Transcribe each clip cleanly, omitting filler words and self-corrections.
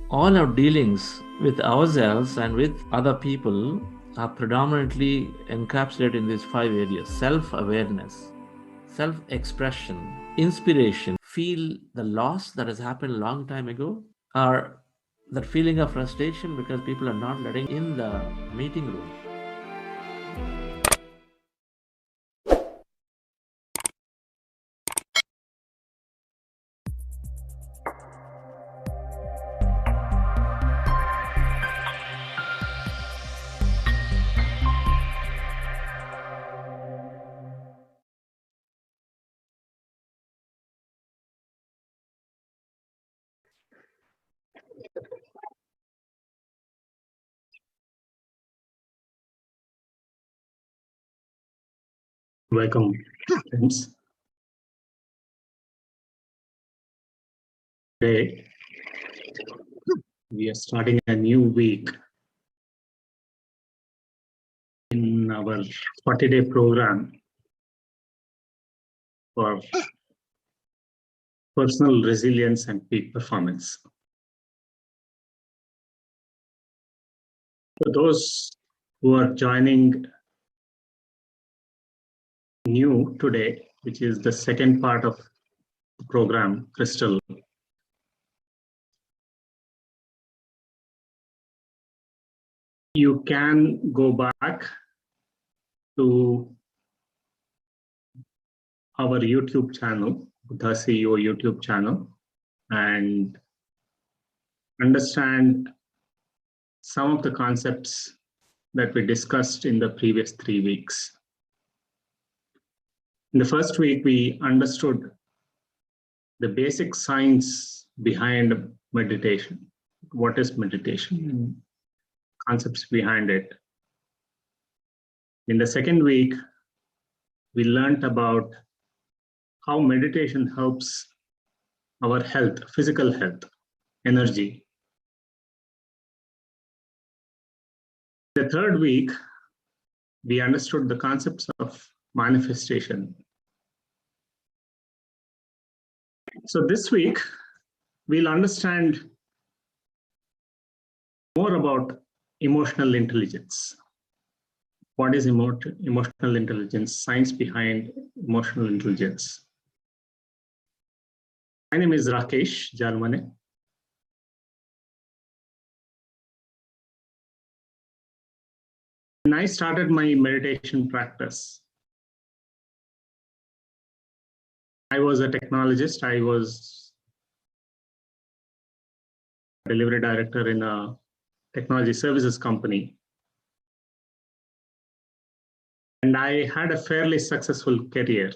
All our dealings with ourselves and with other people are predominantly encapsulated in these 5 areas: self-awareness, self-expression, inspiration, feel the loss that has happened a long time ago, or that feeling of frustration because people are not letting in the meeting room. Welcome, friends. Today, we are starting a new week in our 40-day program for personal resilience and peak performance. For those who are joining new today, which is the second part of the program, Crystal, you can go back to our YouTube channel, the CEO YouTube channel, and understand some of the concepts that we discussed in the previous 3 weeks. In the first week, we understood the basic science behind meditation. What is meditation? Concepts behind it. In the second week, we learned about how meditation helps our health, physical health, energy. The third week, we understood the concepts of manifestation. So this week, we'll understand more about emotional intelligence. What is emotional intelligence? Science behind emotional intelligence. My name is Rakesh Jalmane. When I started my meditation practice, I was a technologist. I was a delivery director in a technology services company. And I had a fairly successful career.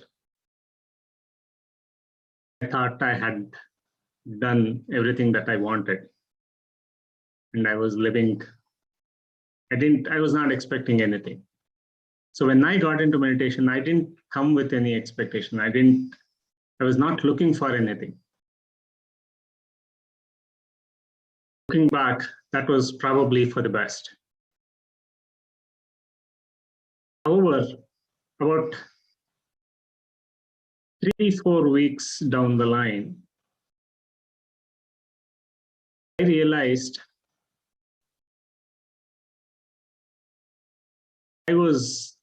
I thought I had done everything that I wanted. And I was living, I was not expecting anything. So when I got into meditation, I didn't come with any expectation. I was not looking for anything. Looking back, that was probably for the best. However, about 3-4 weeks down the line, I realized I was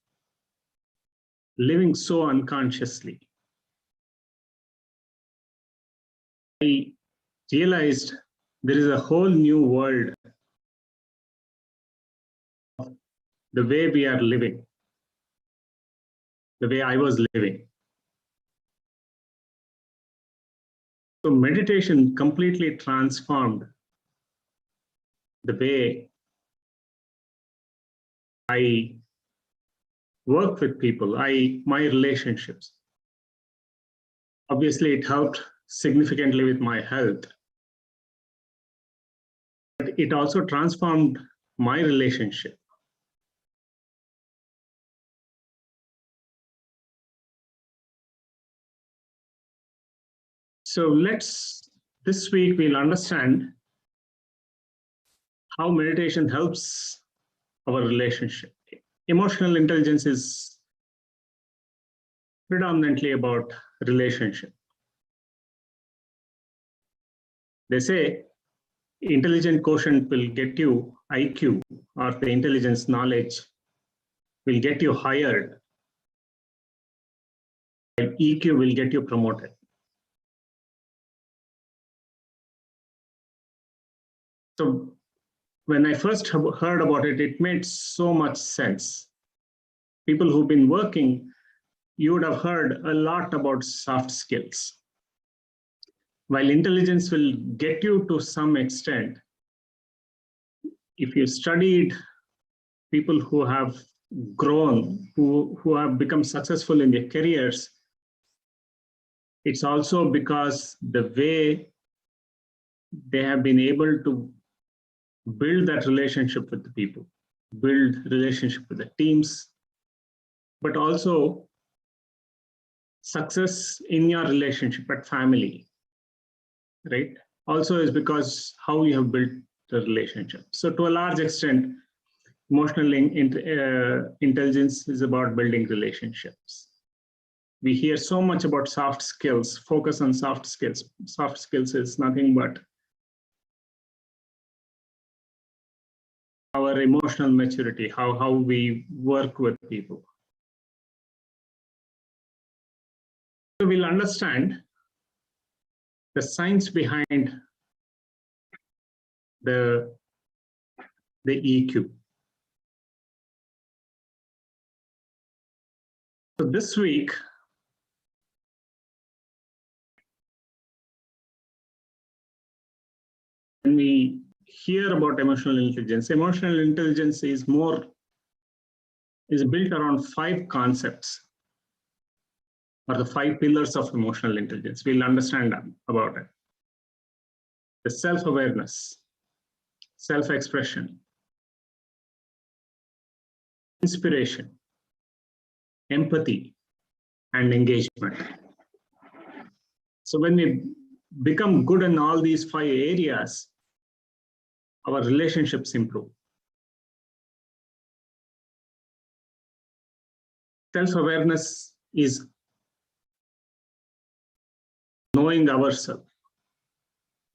living so unconsciously. I realized there is a whole new world of the way we are living, the way I was living. So meditation completely transformed the way I work with people, my relationships. Obviously, it helped significantly with my health. But it also transformed my relationship. So this week we'll understand how meditation helps our relationship. Emotional intelligence is predominantly about relationship. They say intelligent quotient will get you IQ, or the intelligence knowledge will get you hired, while EQ will get you promoted. So when I first heard about it, it made so much sense. People who've been working, you would have heard a lot about soft skills. While intelligence will get you to some extent, if you studied people who have grown, who have become successful in their careers, it's also because the way they have been able to build that relationship with the people, build relationship with the teams, but also success in your relationship at family, right? Also is because how you have built the relationship. So to a large extent, emotional intelligence is about building relationships. We hear so much about soft skills, focus on soft skills. Soft skills is nothing but our emotional maturity, how we work with people. So we'll understand the science behind the EQ. So this week, when we hear about emotional intelligence is built around 5 concepts, or the 5 pillars of emotional intelligence. We'll understand about it. The self-awareness, self-expression, inspiration, empathy, and engagement. So when we become good in all these 5 areas, our relationships improve. Self-awareness is knowing ourselves,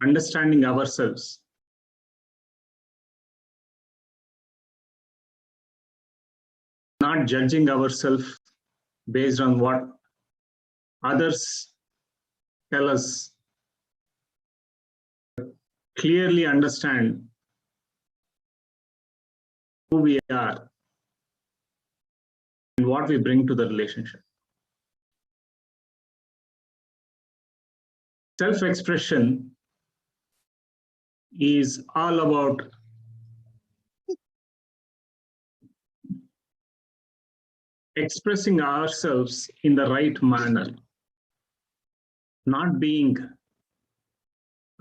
understanding ourselves, not judging ourselves based on what others tell us, clearly understand who we are and what we bring to the relationship. Self-expression is all about expressing ourselves in the right manner, not being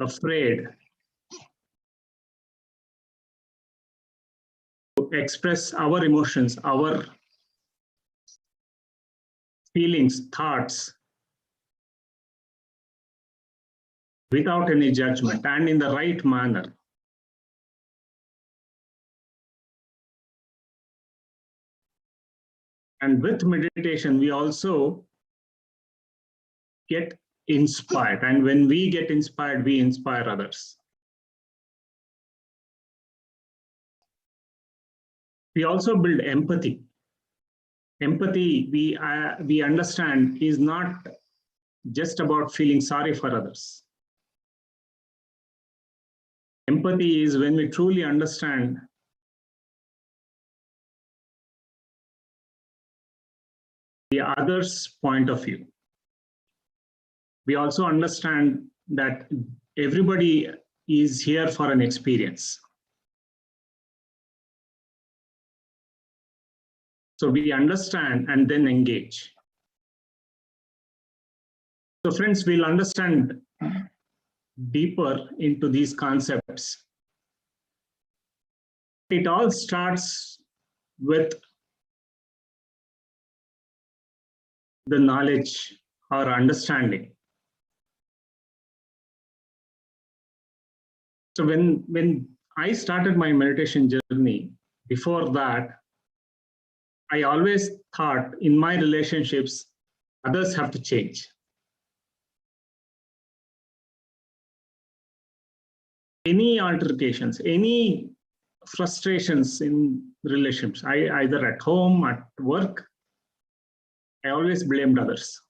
afraid to express our emotions, our feelings, thoughts, without any judgment and in the right manner. And with meditation, we also get inspired. And when we get inspired, we inspire others. We also build empathy. Empathy, we understand, is not just about feeling sorry for others. Empathy is when we truly understand the other's point of view. We also understand that everybody is here for an experience. So we understand and then engage. So friends, we'll understand deeper into these concepts. It all starts with the knowledge or understanding. So when I started my meditation journey, before that, I always thought in my relationships, others have to change. any altercations, any frustrations in relationships, either at home, at work, I always blamed others.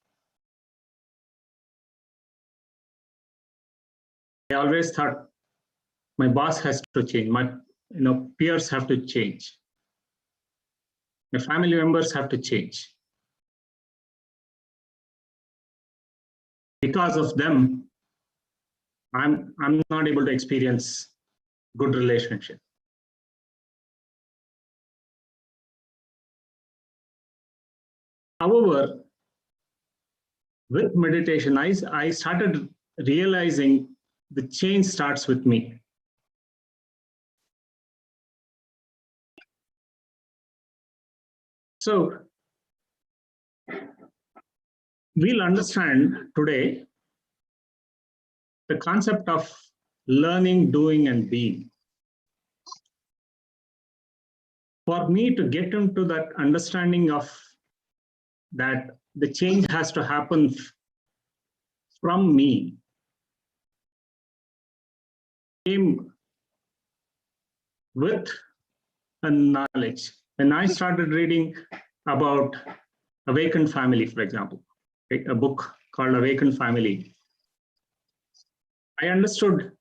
I always thought my boss has to change, my peers have to change, my family members have to change. Because of them, I'm not able to experience good relationship. However, with meditation, I started realizing the change starts with me. So we'll understand today the concept of learning, doing, and being. For me to get into that understanding of that the change has to happen from me, came with a knowledge. When I started reading about Awakened Family, for example, a book called Awakened Family, I understood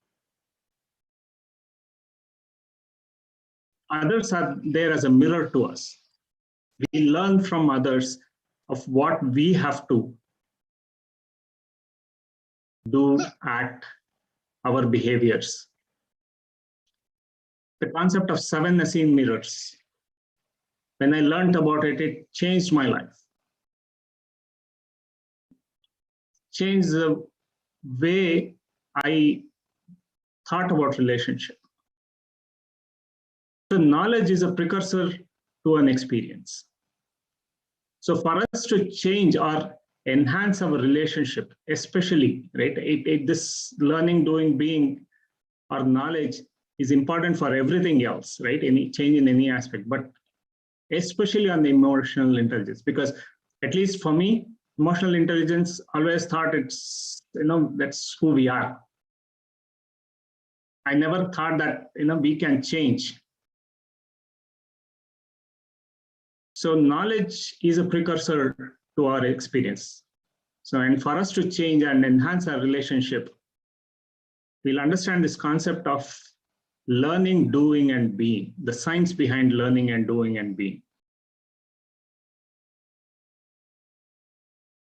others are there as a mirror to us. We learn from others of what we have to do, act, our behaviors. The concept of 7 unseen mirrors, when I learned about it, it changed my life. Changed the way I thought about relationship. So knowledge is a precursor to an experience. So for us to change or enhance our relationship, especially, right, this learning, doing, being, or knowledge is important for everything else, right? Any change in any aspect, but especially on the emotional intelligence, because at least for me, emotional intelligence always thought it's, that's who we are. I never thought that, we can change. So knowledge is a precursor to our experience. So, and for us to change and enhance our relationship, we'll understand this concept of learning, doing, and being, the science behind learning and doing and being.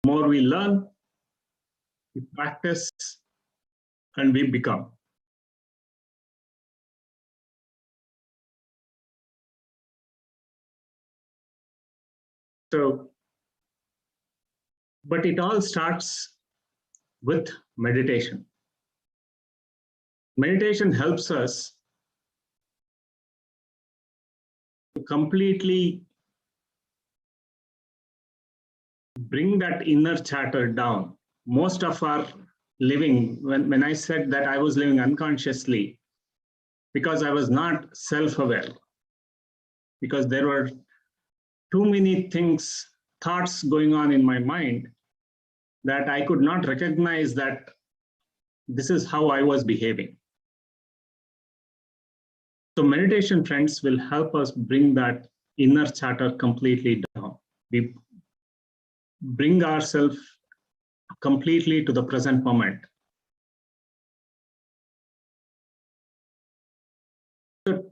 The more we learn, we practice, and we become. So, but it all starts with meditation. Meditation helps us to completely bring that inner chatter down. Most of our living, when I said that I was living unconsciously, because I was not self-aware, because there were too many things, thoughts going on in my mind, that I could not recognize that this is how I was behaving. So meditation, friends, will help us bring that inner chatter completely down. We bring ourselves completely to the present moment. So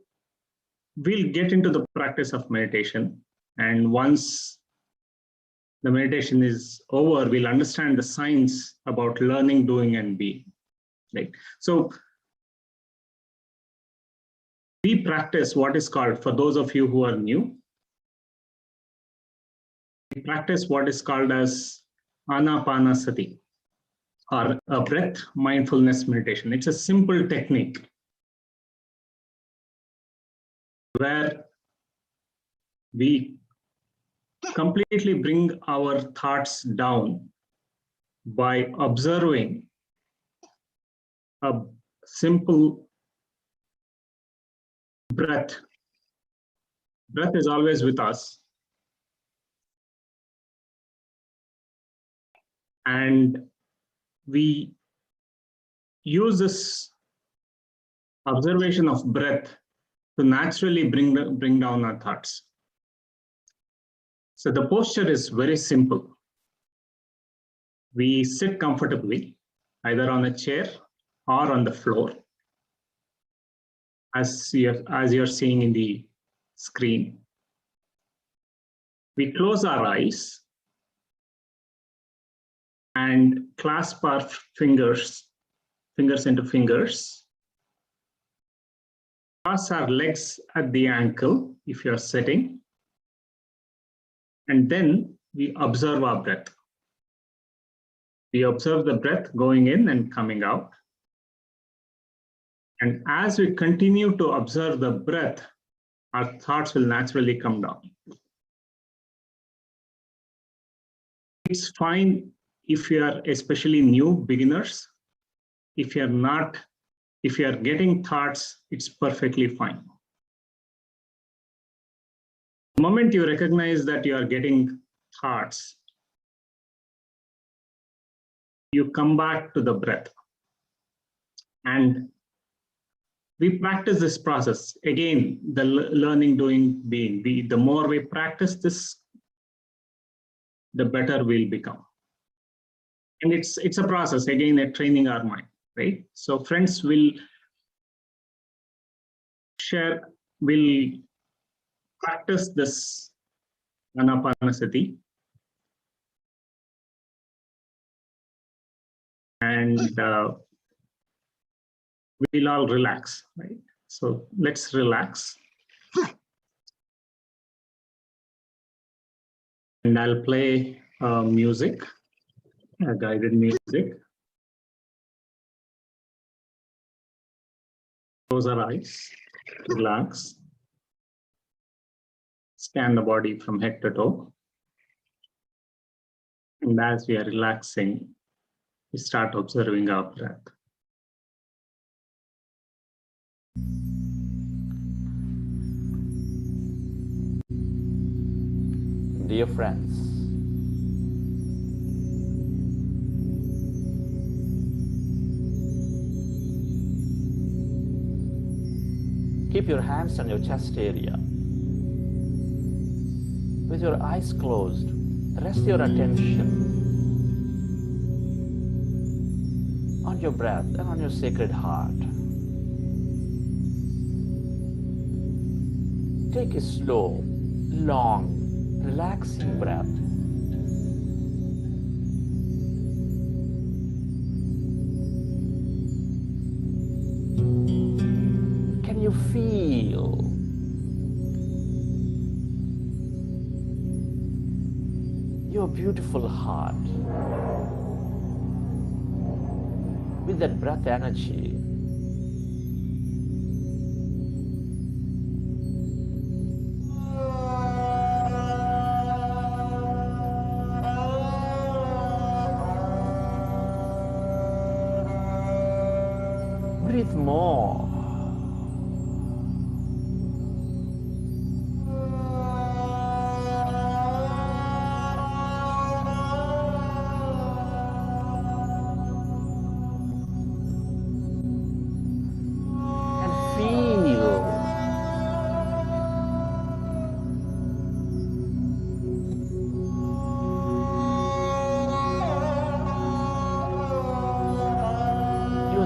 we'll get into the practice of meditation, and once the meditation is over, we'll understand the science about learning, doing, and being. Right? So we practice what is called, for those of you who are new, we practice what is called as Anapanasati, or a breath mindfulness meditation. It's a simple technique where we completely bring our thoughts down by observing a simple breath. Breath is always with us. And we use this observation of breath to naturally bring down our thoughts. So the posture is very simple. We sit comfortably, either on a chair or on the floor, as you're seeing in the screen. We close our eyes and clasp our fingers into fingers. Cross our legs at the ankle if you're sitting. And then we observe our breath. We observe the breath going in and coming out. And as we continue to observe the breath, our thoughts will naturally come down. It's fine if you are especially new beginners. If you are getting thoughts, it's perfectly fine. The moment you recognize that you are getting thoughts, you come back to the breath. And we practice this process. Again, the learning, doing, being. The more we practice this, the better we'll become. And it's a process, again, at training our mind, right? So friends will practice this Anapanasati. And we'll all relax, right? So let's relax. And I'll play music, guided music. Close our eyes, relax. Scan the body from head to toe. And as we are relaxing, we start observing our breath. Dear friends, keep your hands on your chest area. With your eyes closed, rest your attention on your breath and on your sacred heart. Take a slow, long, relaxing breath. Can you feel your beautiful heart with that breath energy? Breathe more.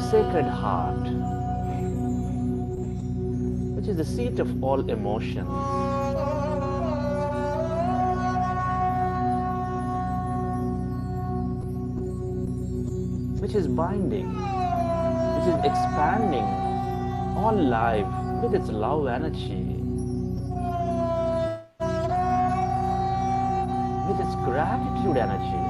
Sacred heart, which is the seat of all emotions, which is binding, which is expanding all life with its love energy, with its gratitude energy.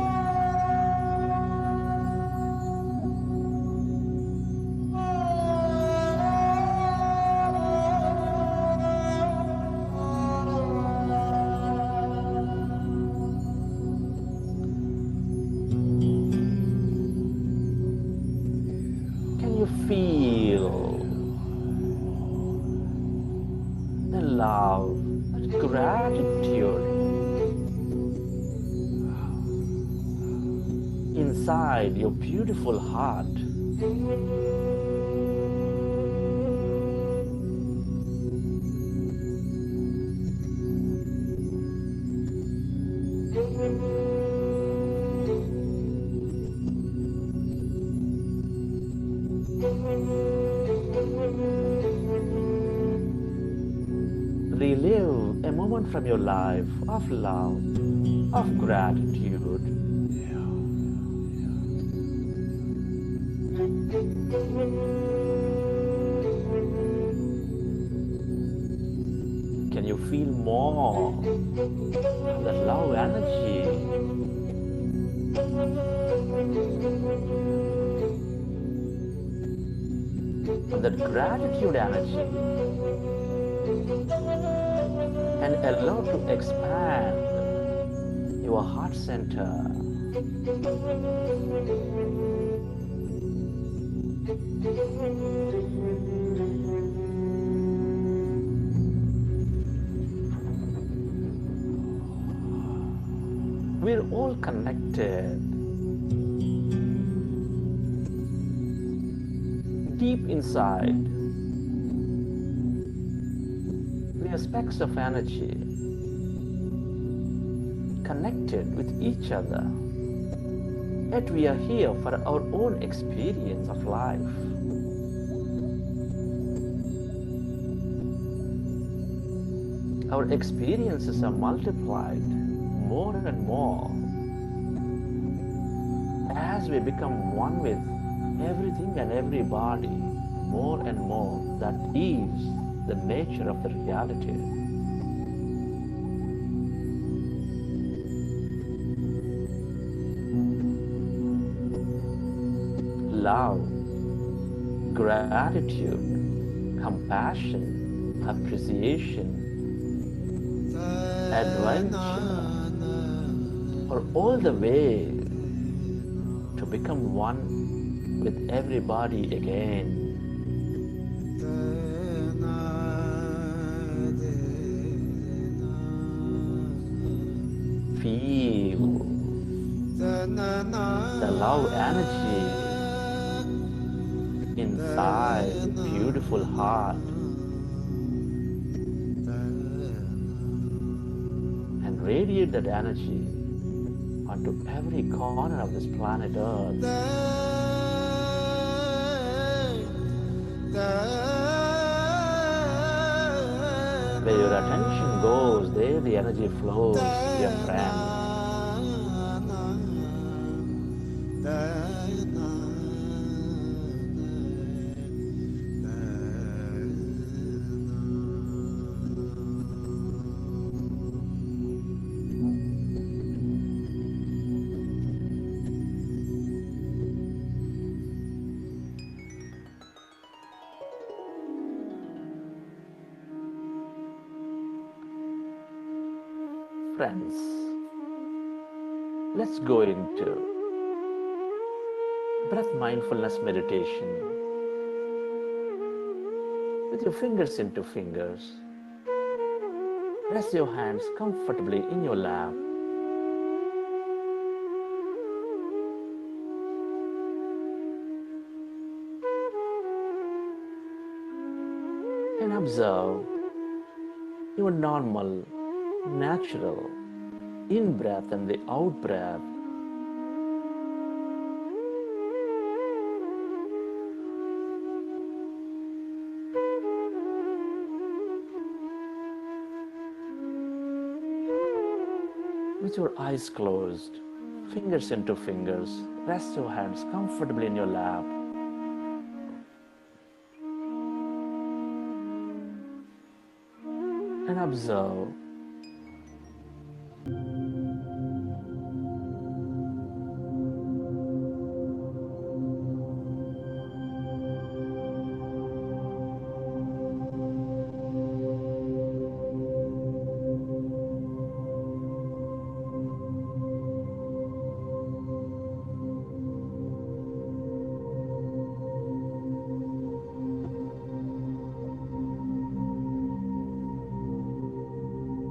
Feel the love and gratitude inside your beautiful heart. Relive a moment from your life of love, of gratitude. Can you feel more of that love energy? Of that gratitude energy? And allow to expand your heart center. We're all connected. Deep inside, we are specks of energy, connected with each other. Yet we are here for our own experience of life. Our experiences are multiplied more and more as we become one with everything and everybody, more and more. That is the nature of the reality. Love, gratitude, compassion, appreciation, adventure are all the way to become one with everybody again. Feel the love energy inside the beautiful heart, and radiate that energy onto every corner of this planet Earth. Where your attention goes, there the energy flows, dear friend. Friends, let's go into breath mindfulness meditation with your fingers into fingers. Rest your hands comfortably in your lap. And observe your normal, natural in-breath and the out-breath. With your eyes closed, fingers into fingers, rest your hands comfortably in your lap. And observe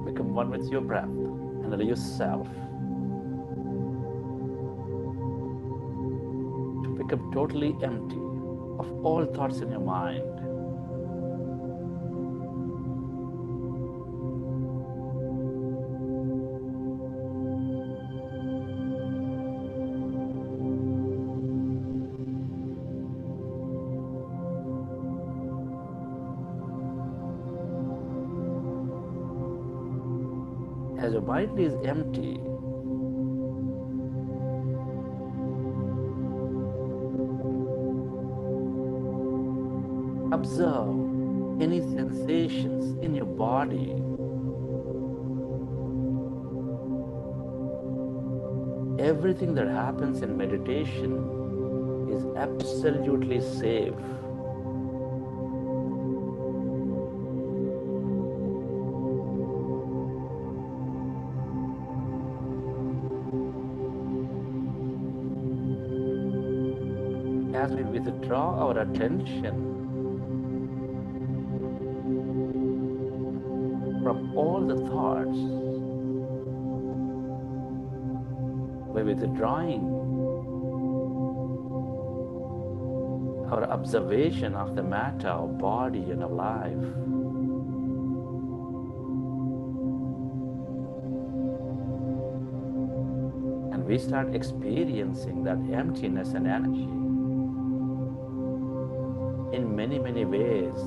become one with your breath and allow yourself to become totally empty of all thoughts in your mind. As your mind is empty, observe any sensations in your body. Everything that happens in meditation is absolutely safe. As we withdraw our attention from all the thoughts, by withdrawing our observation of the matter, our body and our life, and we start experiencing that emptiness and energy in many, many ways.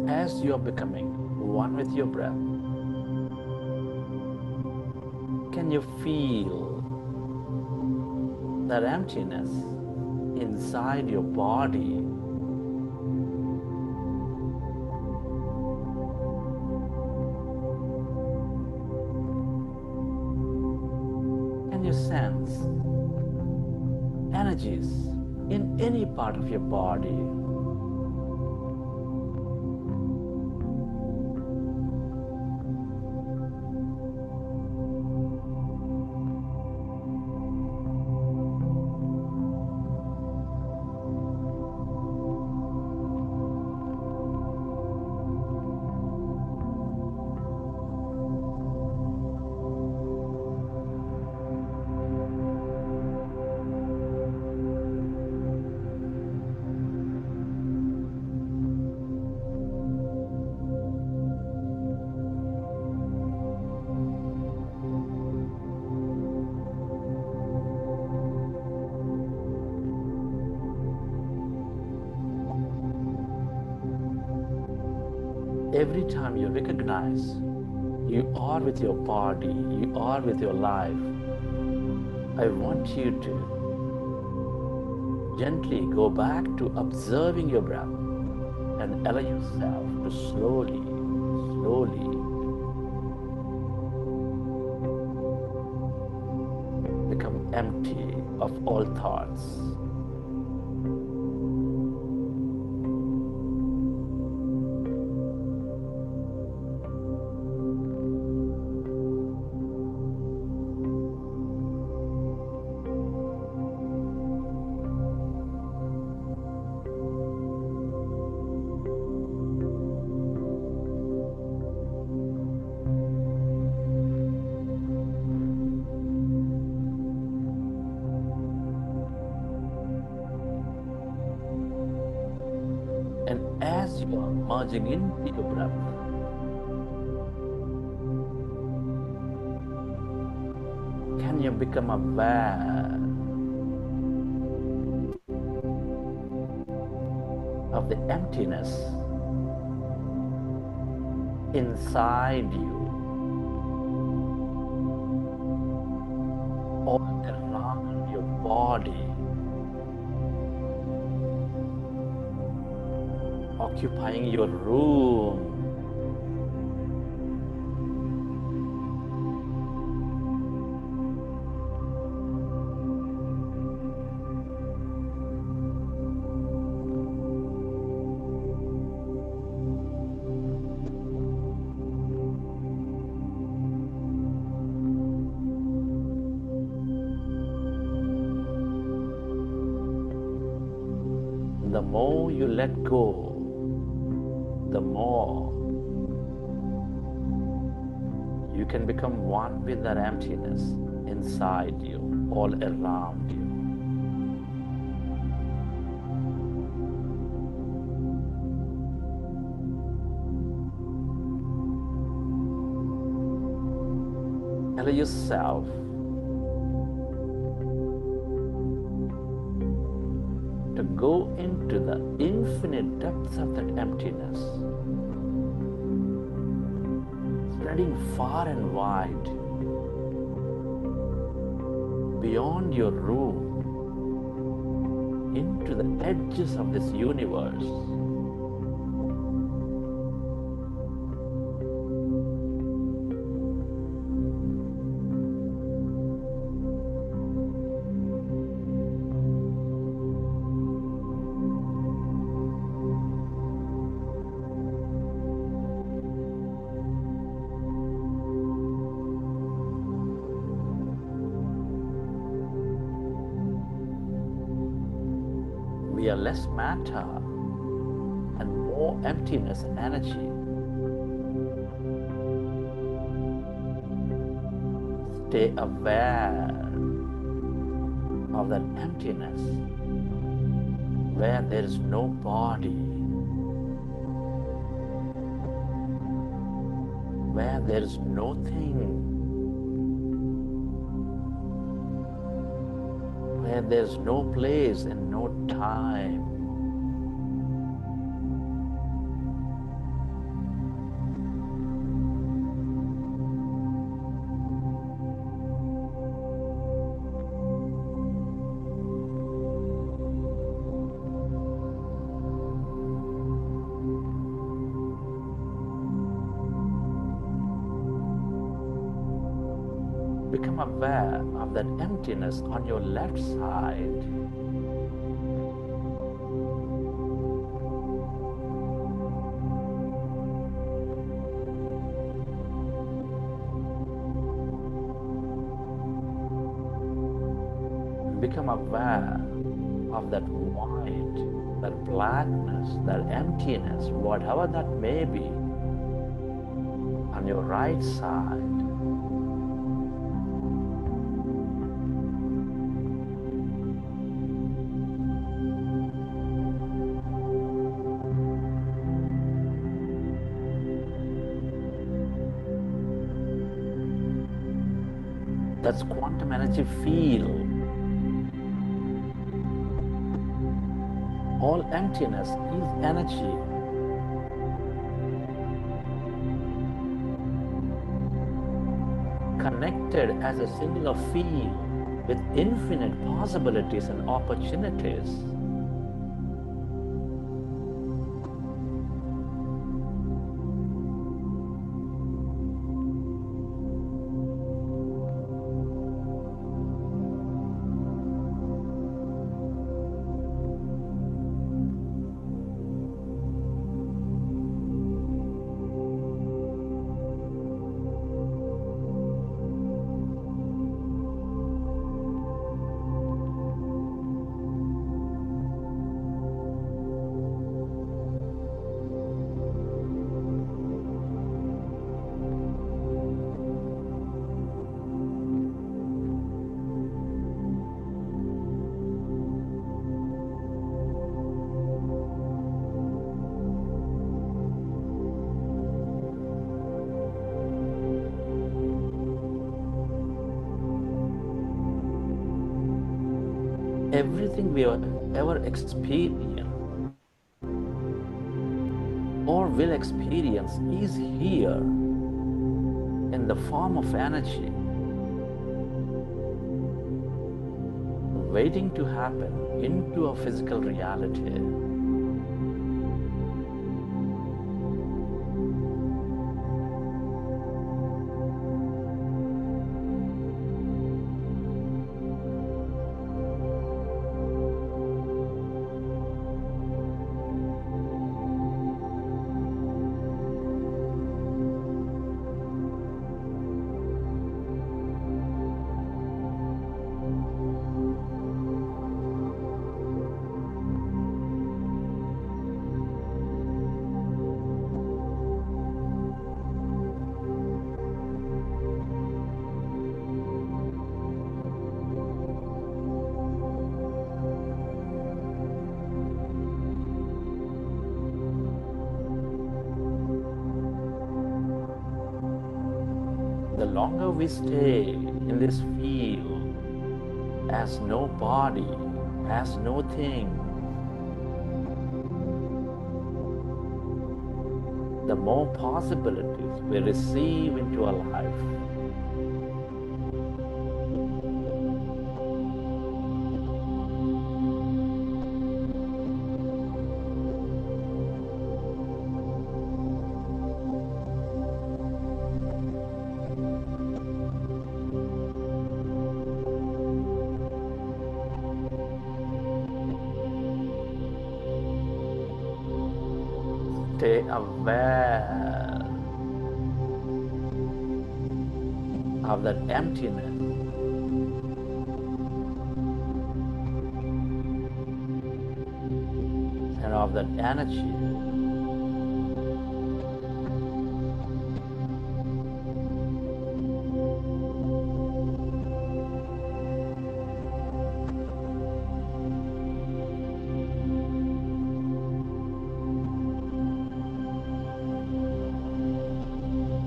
As you are becoming one with your breath, can you feel that emptiness inside your body? Can you sense energies in any part of your body? Every time you recognize you are with your body, you are with your life, I want you to gently go back to observing your breath and allow yourself to slowly become empty of all thoughts. And as you are merging into your breath, can you become aware of the emptiness inside you, all around your body, occupying your room, The more you let go, the more you can become one with that emptiness inside you, all around you. Allow yourself to go into the infinite depths of that emptiness, spreading far and wide, beyond your room, into the edges of this universe. We are less matter and more emptiness and energy. Stay aware of that emptiness where there is no body, where there is no thing, where there is no place and no time. Become aware of that emptiness on your left side. Become aware of that void, that blackness, that emptiness, whatever that may be, on your right side. That's quantum energy field. All emptiness is energy. Connected as a singular field with infinite possibilities and opportunities. Everything we have ever experienced or will experience is here in the form of energy, waiting to happen into a physical reality. longer we stay in this field as no body, as no thing, the more possibilities we receive into our life. Stay aware of that emptiness. And of that energy.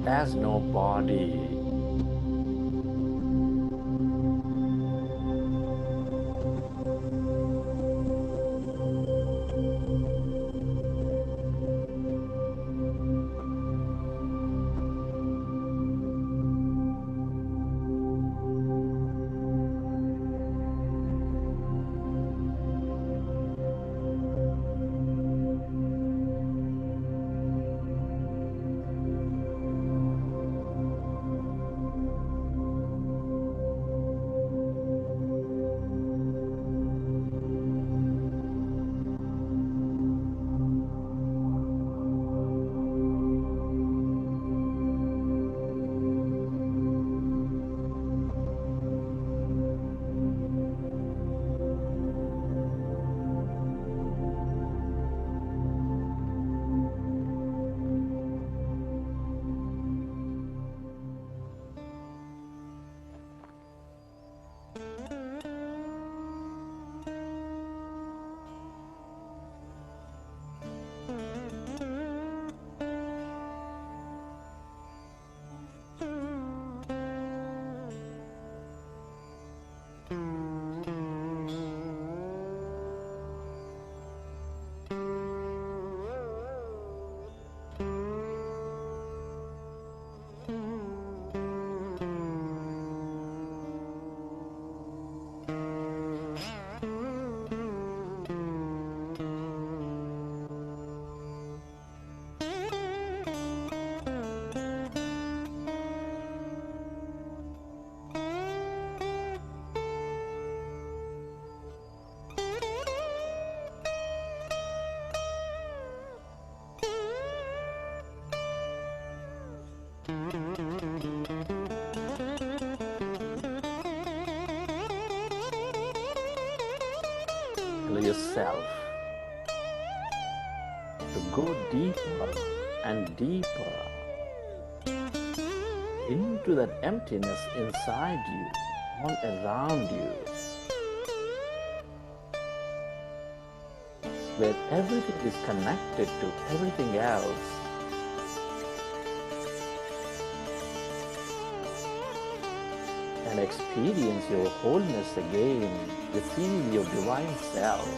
As no body. Allow yourself to go deeper and deeper into that emptiness inside you, all around you, where everything is connected to everything else. And experience your wholeness again, receive your divine self.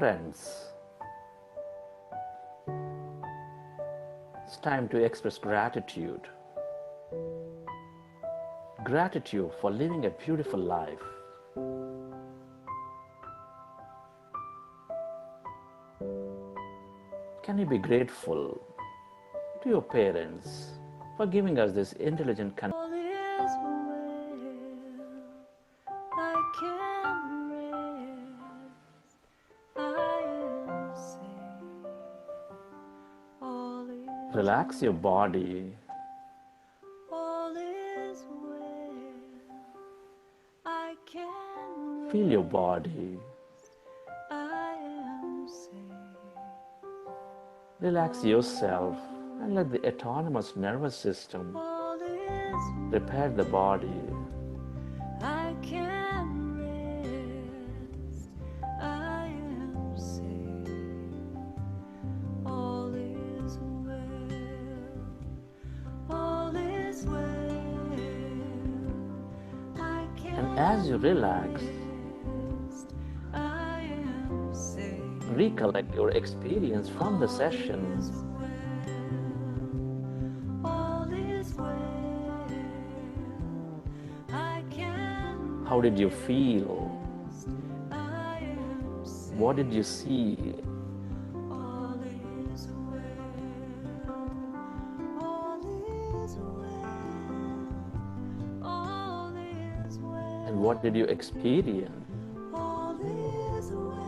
Friends, it's time to express gratitude. Gratitude for living a beautiful life. Can you be grateful to your parents for giving us this intelligent connection? All is well, I can rest, I am safe. All is Relax your body. all is well, I can Feel your body. I am safe. Relax yourself and let the autonomous nervous system All is repair the body. I can rest, I am safe. All is well, all is well. I can And as you relax, rest, I am safe. recollect your experience from the session. All is well, I can How did you feel? rest, I am safe. What did you see? All is well, all is well, all is well, And what did you experience? all is well,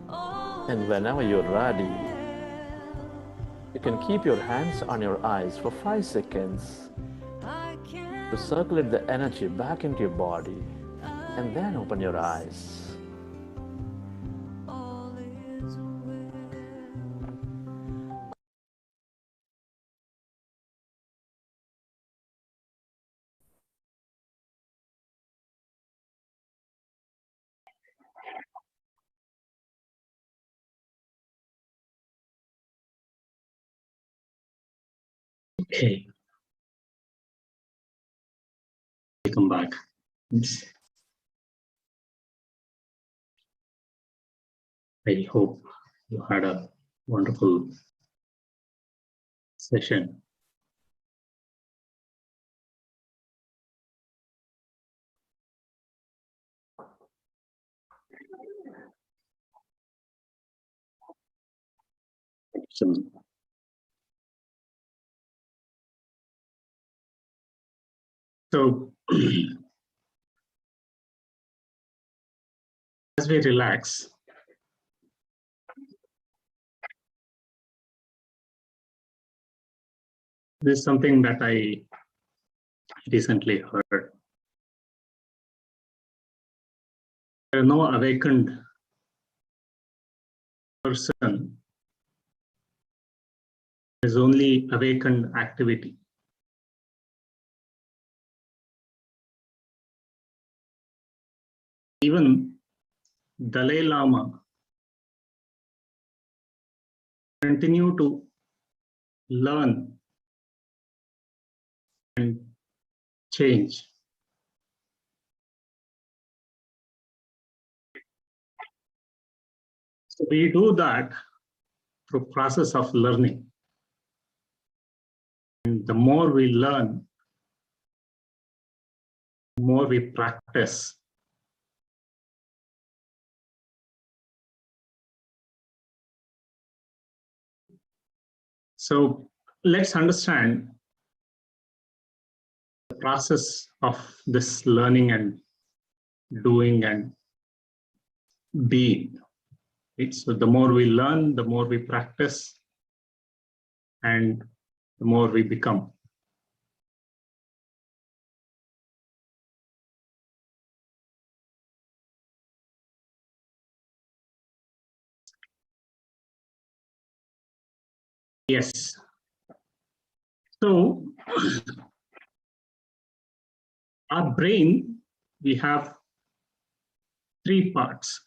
all And whenever you're ready, you can keep your hands on your eyes for 5 seconds I can to circulate the energy back into your body, and then open your eyes. all is well. Okay. Welcome back. Yes. I hope you had a wonderful session. So as we relax, this is something that I recently heard. There is no awakened person. There is only awakened activity. Even Dalai Lama continue to learn and change. So we do that through process of learning. And the more we learn, the more we practice. So let's understand the process of this learning and doing and being. Right? So the more we learn, the more we practice, and the more we become. Yes. So our brain, we have 3 parts.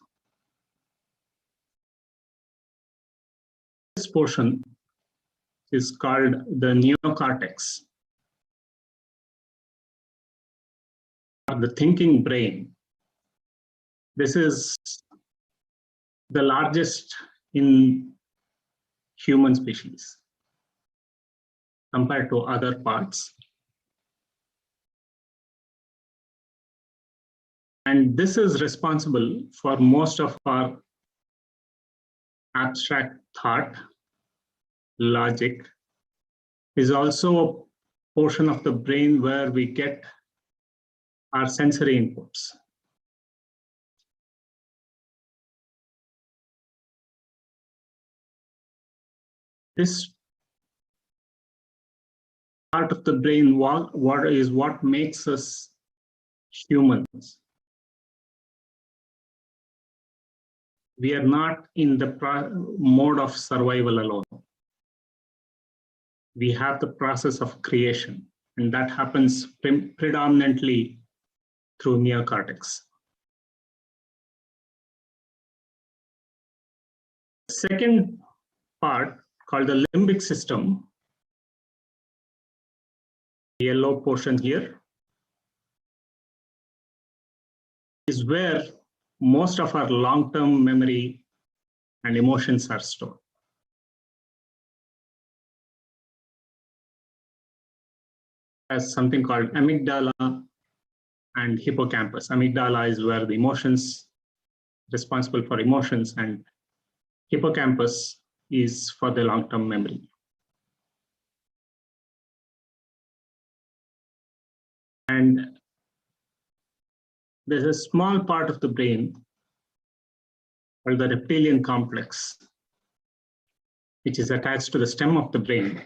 This portion is called the neocortex, or the thinking brain. This is the largest in human species compared to other parts. And this is responsible for most of our abstract thought, logic, is also a portion of the brain where we get our sensory inputs. This part of the brain what makes us humans. We are not in the mode of survival alone. We have the process of creation, and that happens predominantly through neocortex. The second part, called the limbic system, yellow portion here, is where most of our long-term memory and emotions are stored. As something called amygdala and hippocampus. Amygdala is where the emotions, responsible for emotions, and hippocampus is for the long-term memory. And there's a small part of the brain called the reptilian complex, which is attached to the stem of the brain.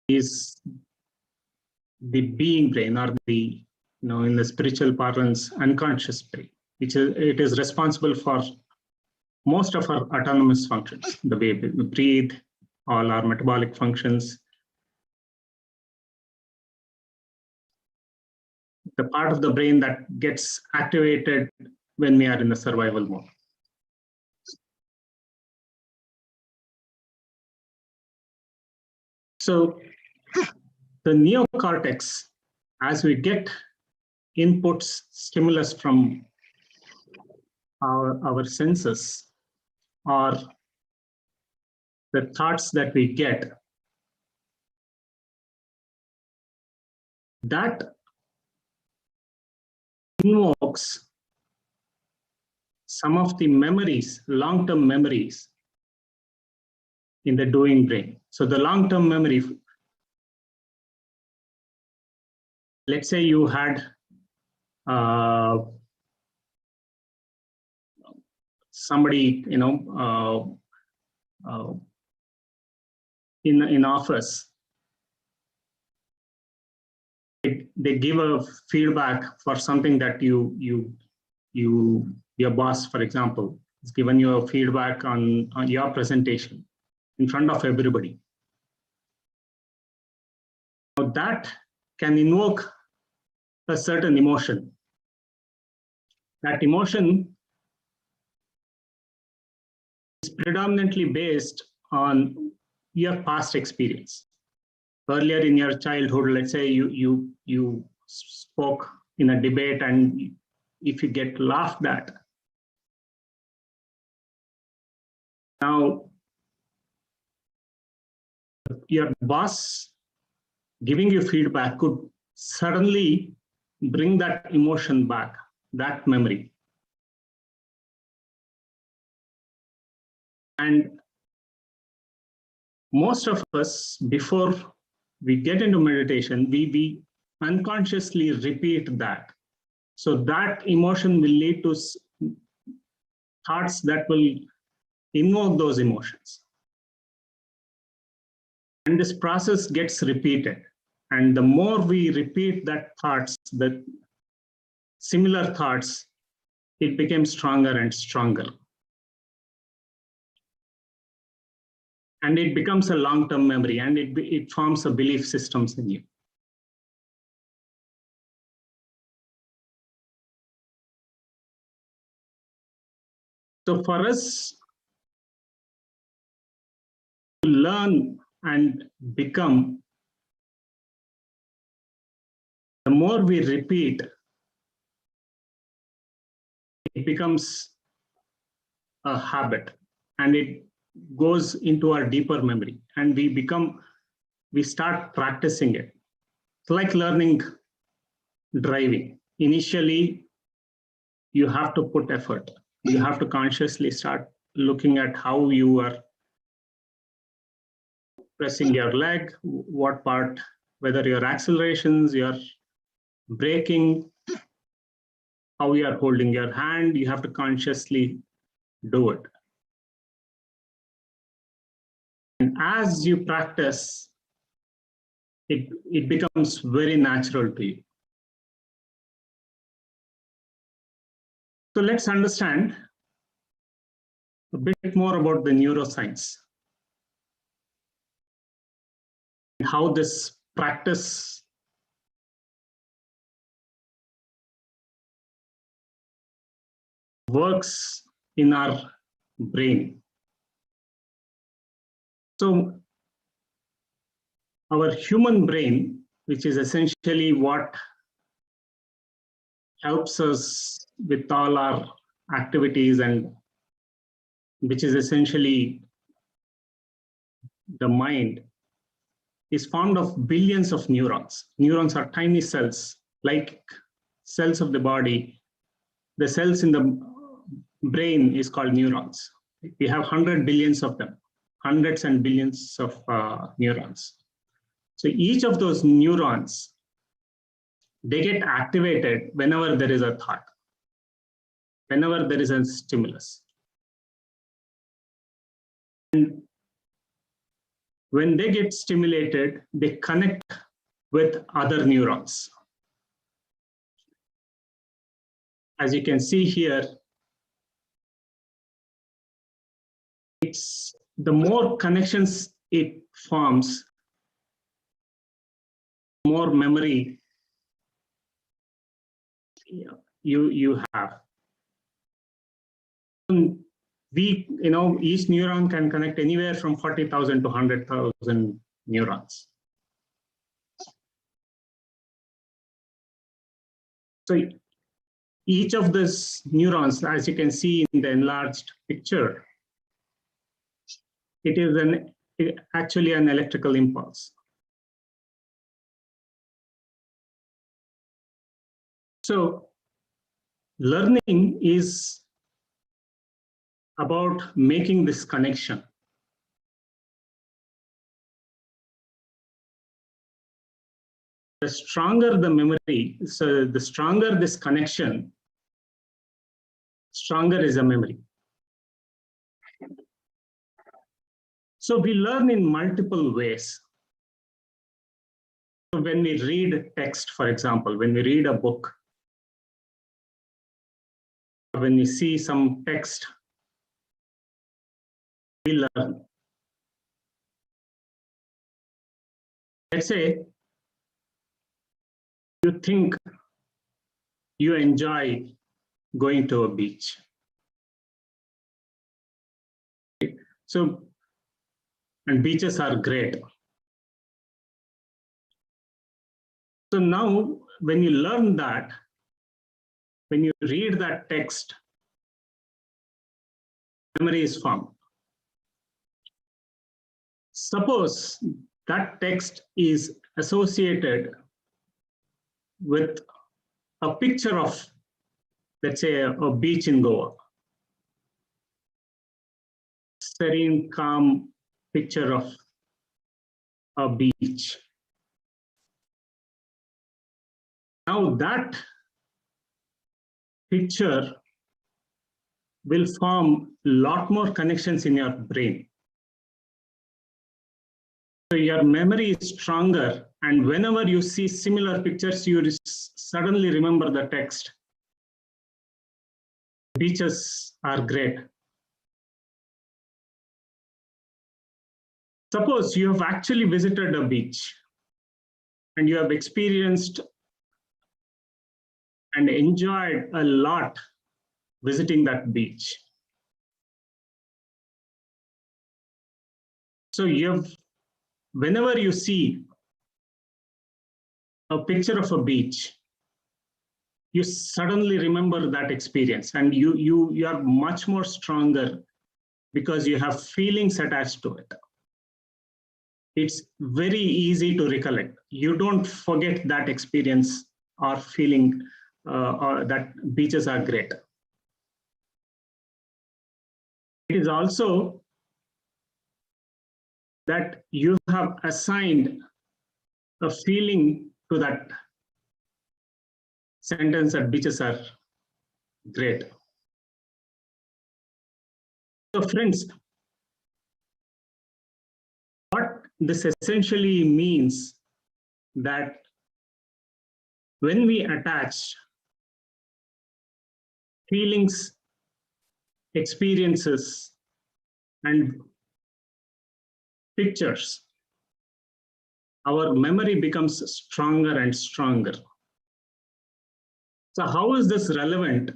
Is the being brain, or the, in the spiritual parlance, unconscious brain, it is responsible for most of our autonomous functions, the way we breathe, all our metabolic functions. The part of the brain that gets activated when we are in the survival mode. So the neocortex, as we get inputs, stimulus from our senses, or the thoughts that we get, that invokes some of the memories, long-term memories in the doing brain. So the long-term memory, let's say you had somebody, in office, they give a feedback for something that your boss, for example, has given you a feedback on your presentation in front of everybody. Now that can invoke a certain emotion. That emotion is predominantly based on your past experience. Earlier in your childhood, let's say you spoke in a debate, and if you get laughed at, now your boss giving you feedback could suddenly bring that emotion back, that memory. And most of us, before we get into meditation, we unconsciously repeat that. So that emotion will lead to thoughts that will invoke those emotions. And this process gets repeated. And the more we repeat that thoughts, that similar thoughts, it becomes stronger and stronger. And it becomes a long-term memory, and it forms a belief systems in you. So for us to learn and become, the more we repeat it becomes a habit, and it goes into our deeper memory, and we start practicing it. It's like learning driving. Initially, you have to put effort. You have to consciously start looking at how you are pressing your leg, what part, whether your accelerations, your braking, how you are holding your hand. You have to consciously do it. And as you practice, it becomes very natural to you. So let's understand a bit more about the neuroscience and how this practice works in our brain. So our human brain, which is essentially what helps us with all our activities, and which is essentially the mind, is formed of billions of neurons. Neurons are tiny cells, like cells of the body. The cells in the brain is called neurons. We have 100 billions of them, hundreds and billions of neurons. So each of those neurons, they get activated whenever there is a thought, whenever there is a stimulus. And when they get stimulated, they connect with other neurons. As you can see here, it's the more connections it forms, more memory you have. Each neuron can connect anywhere from 40,000 to 100,000 neurons. So each of these neurons, as you can see in the enlarged picture, it is actually an electrical impulse. So learning is about making this connection. The stronger the memory, so the stronger this connection, stronger is the memory. So we learn in multiple ways. So when we read text, for example, when we read a book, when we see some text, we learn. Let's say you think you enjoy going to a beach. So, and beaches are great. So now when you learn that, when you read that text, memory is formed. Suppose that text is associated with a picture of, let's say, a beach in Goa. Serene, calm picture of a beach. Now that picture will form a lot more connections in your brain. So your memory is stronger, and whenever you see similar pictures, you suddenly remember the text. Beaches are great. Suppose you have actually visited a beach and you have experienced and enjoyed a lot visiting that beach. So whenever you see a picture of a beach, you suddenly remember that experience, and you are much more stronger because you have feelings attached to it. It's very easy to recollect. You don't forget that experience or feeling or that beaches are great. It is also that you have assigned a feeling to that sentence that beaches are great. So friends, what this essentially means that when we attach feelings, experiences, and pictures, our memory becomes stronger and stronger. So how is this relevant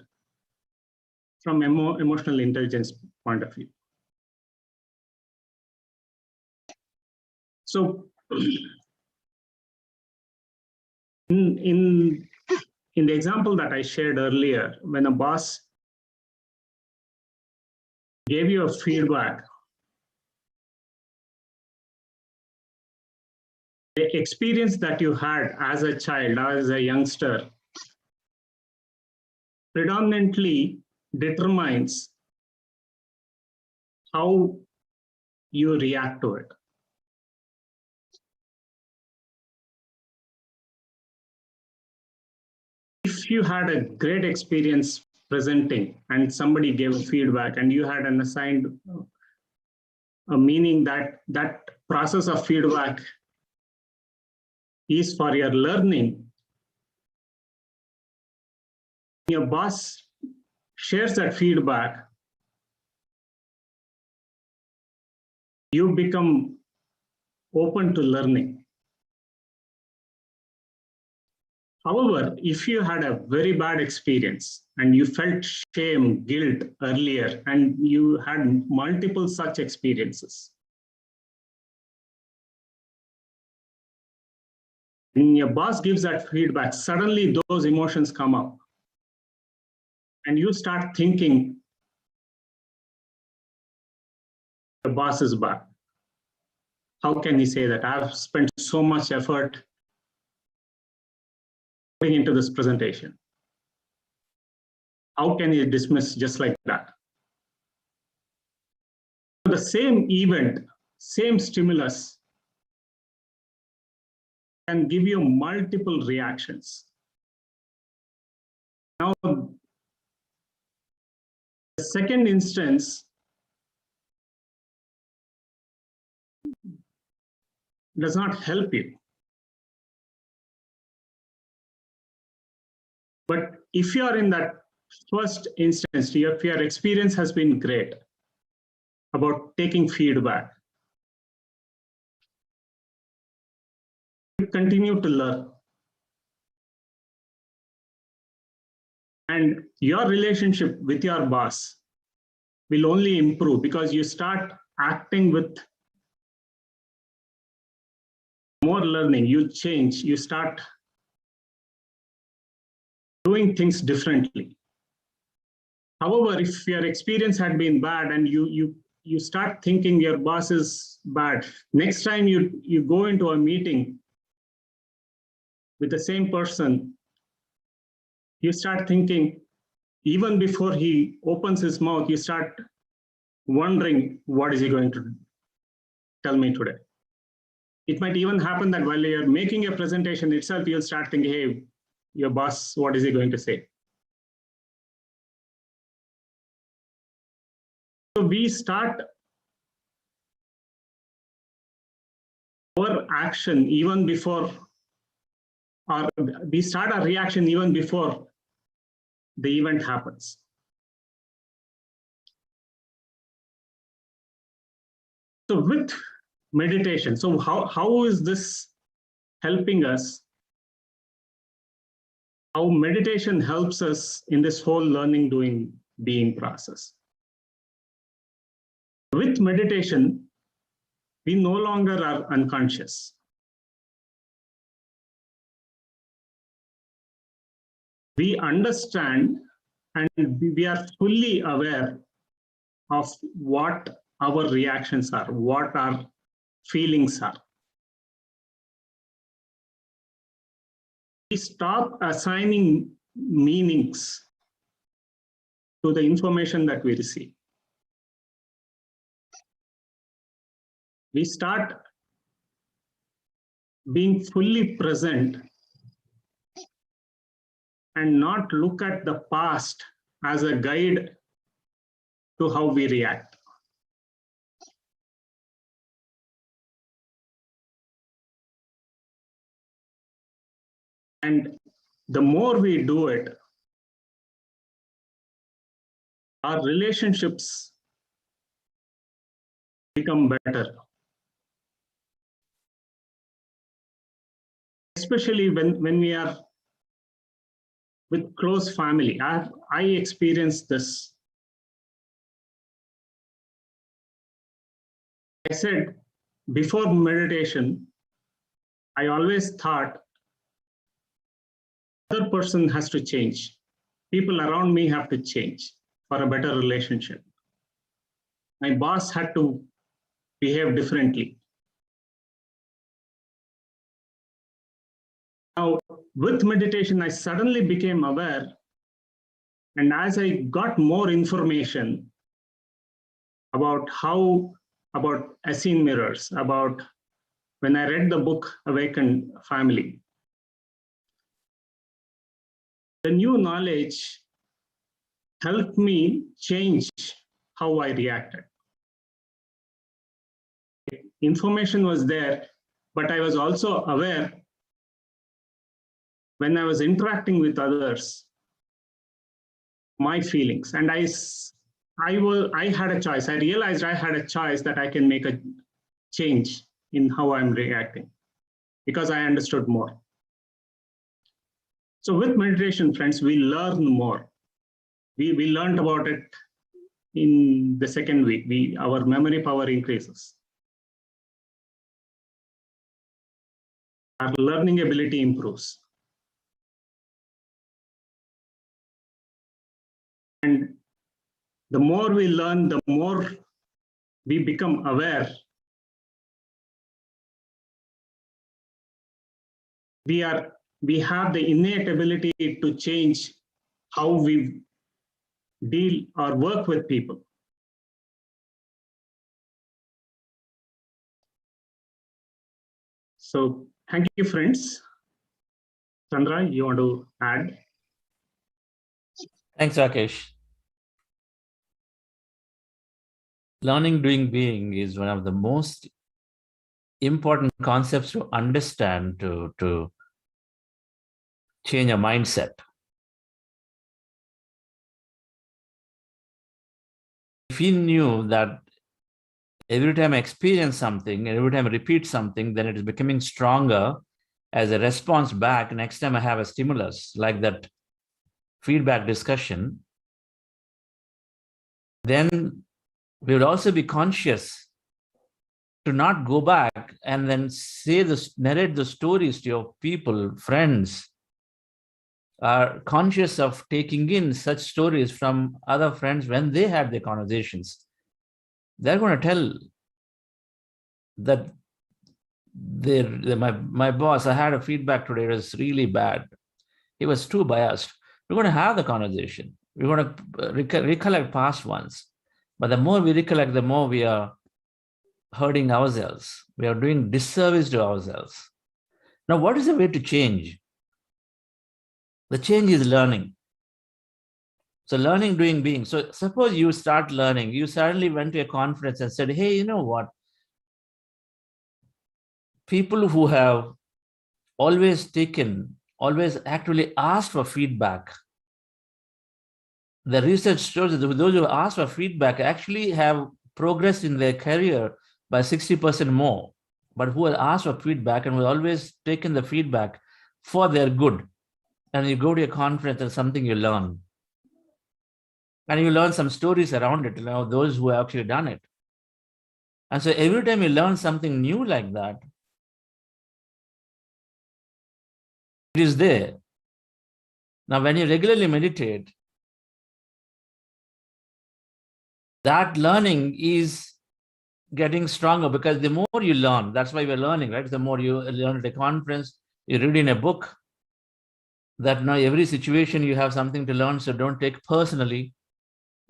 from emotional intelligence point of view? So in the example that I shared earlier, when a boss gave you a feedback, the experience that you had as a child, as a youngster, predominantly determines how you react to it. If you had a great experience presenting and somebody gave feedback and you had an assigned a meaning that that process of feedback is for your learning, your boss shares that feedback, you become open to learning. However, if you had a very bad experience and you felt shame, guilt earlier, and you had multiple such experiences, when your boss gives that feedback, suddenly those emotions come up. And you start thinking the boss is bad. How can he say that? I've spent so much effort putting into this presentation. How can he dismiss just like that? The same event, same stimulus can give you multiple reactions. Now, the second instance does not help you. But if you are in that first instance, if your experience has been great about taking feedback, you continue to learn. And your relationship with your boss will only improve because you start acting with more learning, you change, you start doing things differently. However, if your experience had been bad and you start thinking your boss is bad, next time you go into a meeting with the same person, you start thinking, even before he opens his mouth, you start wondering, what is he going to tell me today? It might even happen that while you're making a presentation itself, you'll start thinking, hey, your boss, what is he going to say? So we start our action even before, or we start our reaction even before the event happens. So with meditation, so how is this helping us? How meditation helps us in this whole learning, doing, being process? With meditation, we no longer are unconscious. we understand and we are fully aware of what our reactions are, what our feelings are. We stop assigning meanings to the information that we receive. We start being fully present and not look at the past as a guide to how we react. And the more we do it, our relationships become better. Especially when we are with close family. I experienced this. I said, before meditation, I always thought the other person has to change. People around me have to change for a better relationship. My boss had to behave differently. Now, with meditation, I suddenly became aware. And as I got more information about Ascend mirrors, about when I read the book Awakened Family, the new knowledge helped me change how I reacted. Information was there, but I was also aware when I was interacting with others, my feelings. And I had a choice. I realized I had a choice that I can make a change in how I'm reacting because I understood more. So with meditation, friends, we learn more. We learned about it in the second week. Our memory power increases. Our learning ability improves. And the more we learn, the more we become aware. We have the innate ability to change how we deal or work with people. So thank you, friends. Chandra, you want to add? Thanks, Rakesh. Learning, doing, being is one of the most important concepts to understand to change a mindset. If we knew that every time I experience something, and every time I repeat something, then it is becoming stronger as a response back. Next time I have a stimulus, like that feedback discussion, then we would also be conscious to not go back and then narrate the stories to your people, friends, are conscious of taking in such stories from other friends when they had their conversations. They're going to tell that my boss, I had a feedback today, it was really bad. He was too biased. We're going to have the conversation. We're going to recollect past ones. But the more we recollect, the more we are hurting ourselves. We are doing disservice to ourselves. Now, what is the way to change? The change is learning. So learning, doing, being. So suppose you start learning, you suddenly went to a conference and said, hey, you know what? People who have always actually asked for feedback. The research shows that those who ask for feedback actually have progressed in their career by 60% more, but who have asked for feedback and who have always taken the feedback for their good. And you go to a conference and something you learn. And you learn some stories around it, those who have actually done it. And so every time you learn something new like that, it is there. Now, when you regularly meditate, that learning is getting stronger because the more you learn, that's why we're learning, right? The more you learn at a conference, you read in a book, that now every situation you have something to learn, so don't take personally.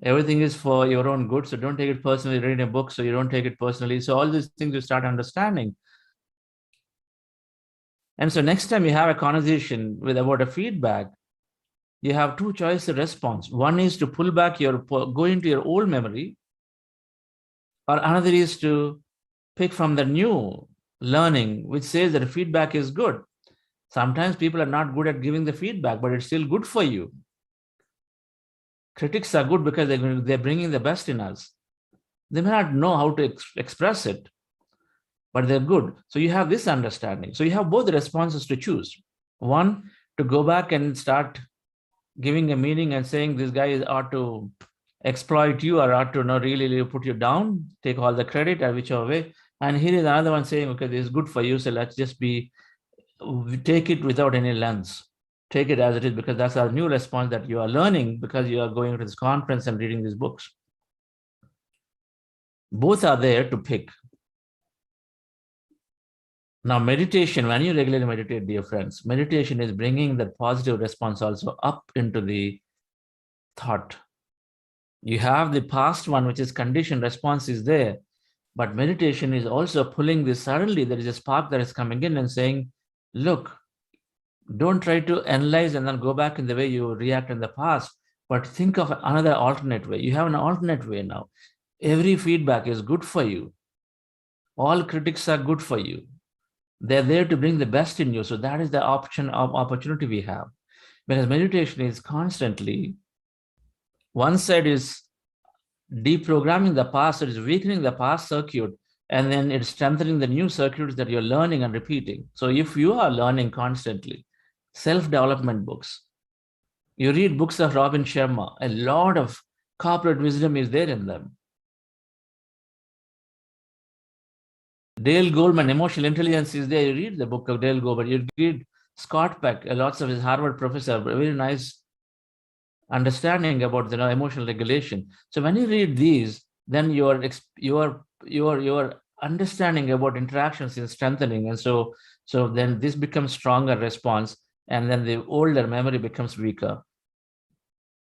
Everything is for your own good, so don't take it personally. Read a book, so you don't take it personally. So all these things you start understanding. And so next time you have a conversation with about a feedback, you have two choices of response. One is to pull back go into your old memory, or another is to pick from the new learning, which says that feedback is good. Sometimes people are not good at giving the feedback, but it's still good for you. Critics are good because they're bringing the best in us. They may not know how to express it, but they're good. So you have this understanding. So you have both the responses to choose. One, to go back and start giving a meaning and saying this guy ought to exploit you or ought to really put you down, take all the credit or whichever way. And here is another one saying, okay, this is good for you, so let's just take it without any lens. Take it as it is, because that's our new response that you are learning because you are going to this conference and reading these books. Both are there to pick. Now, meditation, when you regularly meditate, dear friends, meditation is bringing that positive response also up into the thought. You have the past one, which is conditioned response is there, but meditation is also pulling this. Suddenly there is a spark that is coming in and saying, look, don't try to analyze and then go back in the way you react in the past, but think of another alternate way. You have an alternate way now. Every feedback is good for you. All critics are good for you. They're there to bring the best in you. So that is the opportunity we have. Because meditation is constantly, one side is deprogramming the past, it is weakening the past circuit, and then it's strengthening the new circuits that you're learning and repeating. So if you are learning constantly, self-development books, you read books of Robin Sharma, a lot of corporate wisdom is there in them. Dale Goldman, emotional intelligence is there. You read the book of Dale Goldman. You read Scott Peck, lots of his Harvard professor, very nice understanding about emotional regulation. So when you read these, then your understanding about interactions is strengthening, and so then this becomes stronger response, and then the older memory becomes weaker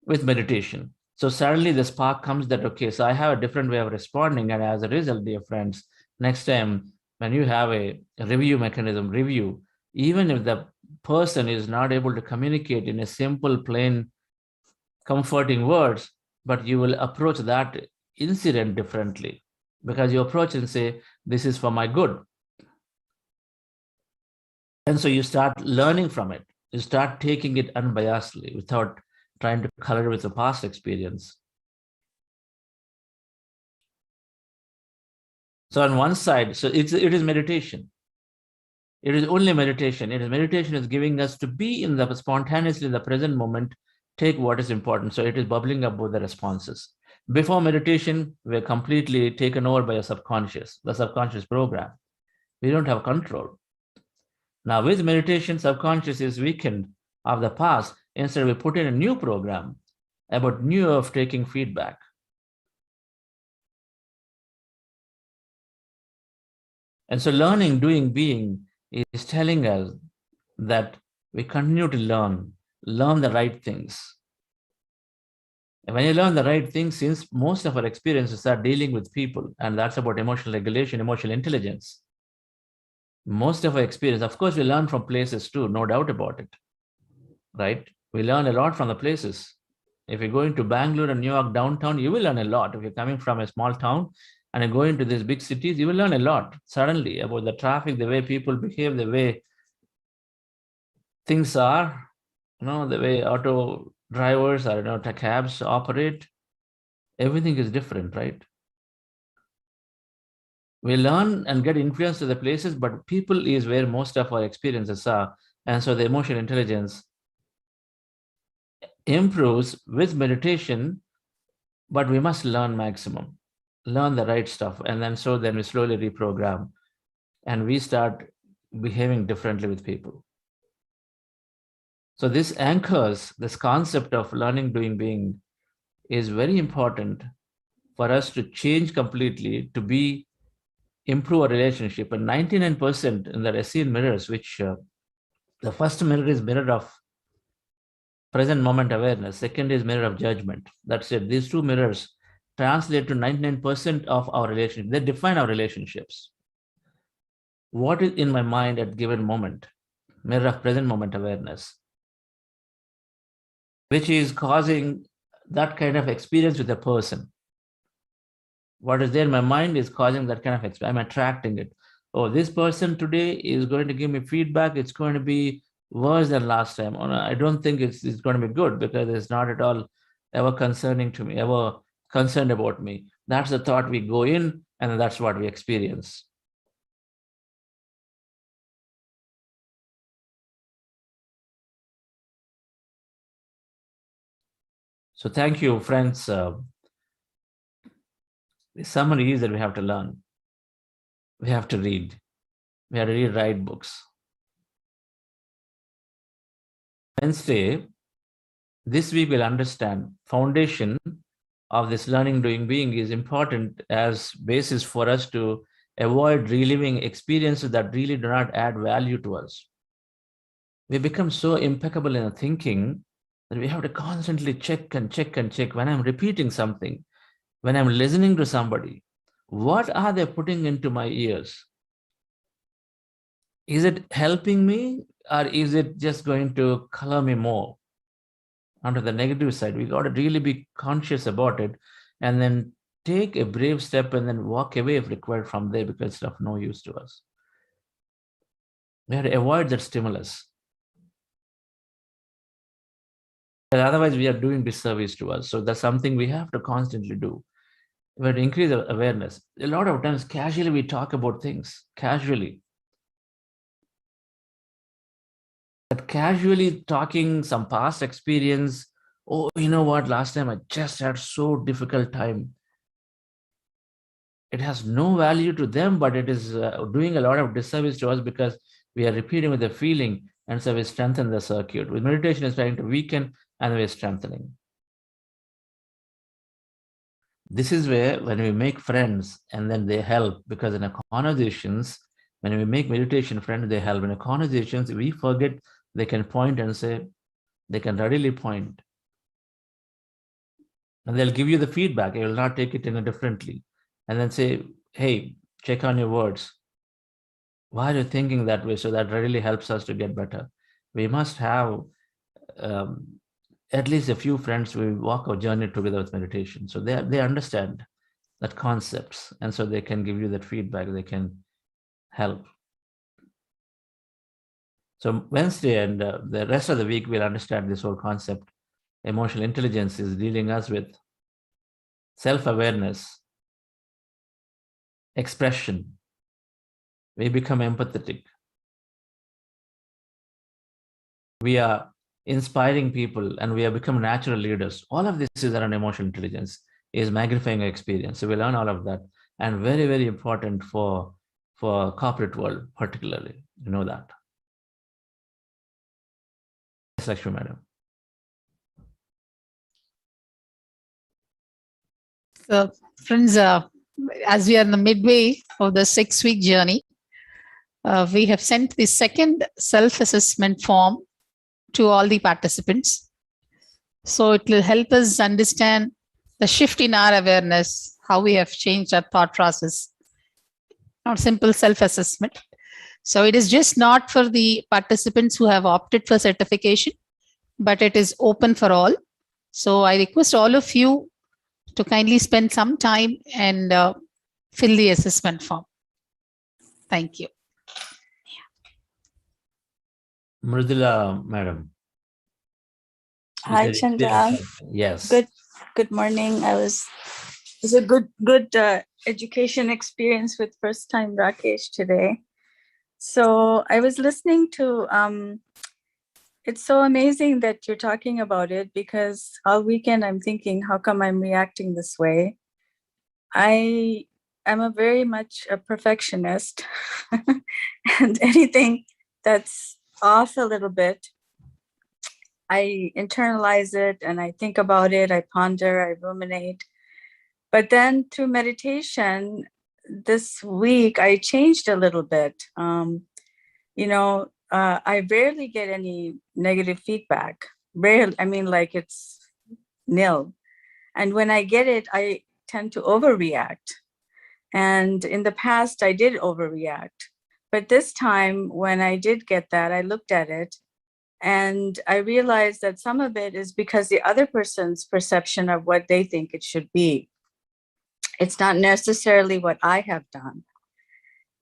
with meditation. So suddenly the spark comes that, okay, so I have a different way of responding, and as a result, dear friends, next time when you have a review mechanism, even if the person is not able to communicate in a simple, plain, comforting words, but you will approach that incident differently, because you approach and say, this is for my good. And so you start learning from it. You start taking it unbiasedly without trying to color with the past experience. So on one side, so it is meditation. It is only meditation. It is meditation is giving us to be in the spontaneously in the present moment, take what is important. So it is bubbling up both the responses. Before meditation, we're completely taken over by the subconscious program. We don't have control. Now with meditation, subconscious is weakened of the past. Instead, we put in a new program about new of taking feedback. And so learning, doing, being is telling us that we continue to learn the right things. And when you learn the right things, since most of our experiences are dealing with people, and that's about emotional regulation, emotional intelligence. Most of our experience, of course, we learn from places too, no doubt about it, right? We learn a lot from the places. If you're going to Bangalore and New York downtown, you will learn a lot. If you're coming from a small town and you're going to these big cities, you will learn a lot suddenly about the traffic, the way people behave, the way things are, the way auto drivers or cabs operate. Everything is different, right? We learn and get influenced to the places, but people is where most of our experiences are. And so the emotional intelligence improves with meditation, but we must learn maximum, learn the right stuff. And then we slowly reprogram and we start behaving differently with people. So this anchors, this concept of learning, doing, being is very important for us to change completely, to be improve our relationship. And 99% in the SCN mirrors, which the first mirror is mirror of present moment awareness, second is mirror of judgment. That's it. These two mirrors translate to 99% of our relationship. They define our relationships. What is in my mind at given moment? Mirror of present moment awareness, which is causing that kind of experience with a person. What is there in my mind is causing that kind of experience. I'm attracting it. Oh, this person today is going to give me feedback. It's going to be worse than last time. Or I don't think it's going to be good because it's not at all ever concerning to me, ever concerned about me. That's the thought we go in, and that's what we experience. So thank you, friends. The summary is that we have to learn. We have to read. We have to read right books. Wednesday, this week we'll understand foundation of this learning, doing, being is important as basis for us to avoid reliving experiences that really do not add value to us. We become so impeccable in our thinking that we have to constantly check and check and check. When I'm repeating something, when I'm listening to somebody, what are they putting into my ears? Is it helping me, or is it just going to color me more onto the negative side? We got to really be conscious about it, and then take a brave step and then walk away if required from there, because it's of no use to us. We have to avoid that stimulus. But otherwise, we are doing disservice to us. So that's something we have to constantly do. We have to increase our awareness. A lot of times, casually, we talk about things, casually. But casually talking some past experience, oh, you know what, last time I just had so difficult time. It has no value to them, but it is doing a lot of disservice to us because we are repeating with a feeling, and so we strengthen the circuit. With meditation, is trying to weaken, and we're strengthening. This is where, when we make friends and then they help, because in our conversations, when we make meditation friends, they help. In our conversations, we forget, they can point and say, they can readily point. And they'll give you the feedback. You will not take it in a differently. And then say, hey, check on your words. Why are you thinking that way? So that really helps us to get better. We must have at least a few friends we walk our journey together with meditation. So they understand that concepts, and so they can give you that feedback, they can help. So Wednesday and the rest of the week, we'll understand this whole concept. Emotional intelligence is dealing us with self-awareness, expression. We become empathetic. We are inspiring people, and we have become natural leaders. All of this is around emotional intelligence, is magnifying our experience. So we learn all of that, and very, very important for corporate world, particularly. You know that. Yes, Lakshmi Madam. So, friends, as we are in the midway of the 6-week journey, we have sent the second self-assessment form to all the participants. So it will help us understand the shift in our awareness, how we have changed our thought process. Not simple self-assessment. So it is just not for the participants who have opted for certification, but it is open for all. So I request all of you to kindly spend some time and fill the assessment form. Thank you. Mridula Madam. Hi, Chandra. Yes. Good morning. It was a good education experience with first time Rakesh today. So I was listening to, it's so amazing that you're talking about it, because all weekend I'm thinking, how come I'm reacting this way? I am a very much a perfectionist and anything that's off a little bit, I internalize it and I think about it, I ponder, I ruminate. But then through meditation, this week I changed a little bit. I rarely get any negative feedback. Rarely, I mean, like it's nil. And when I get it, I tend to overreact. And in the past, I did overreact. But this time, when I did get that, I looked at it and I realized that some of it is because the other person's perception of what they think it should be. It's not necessarily what I have done.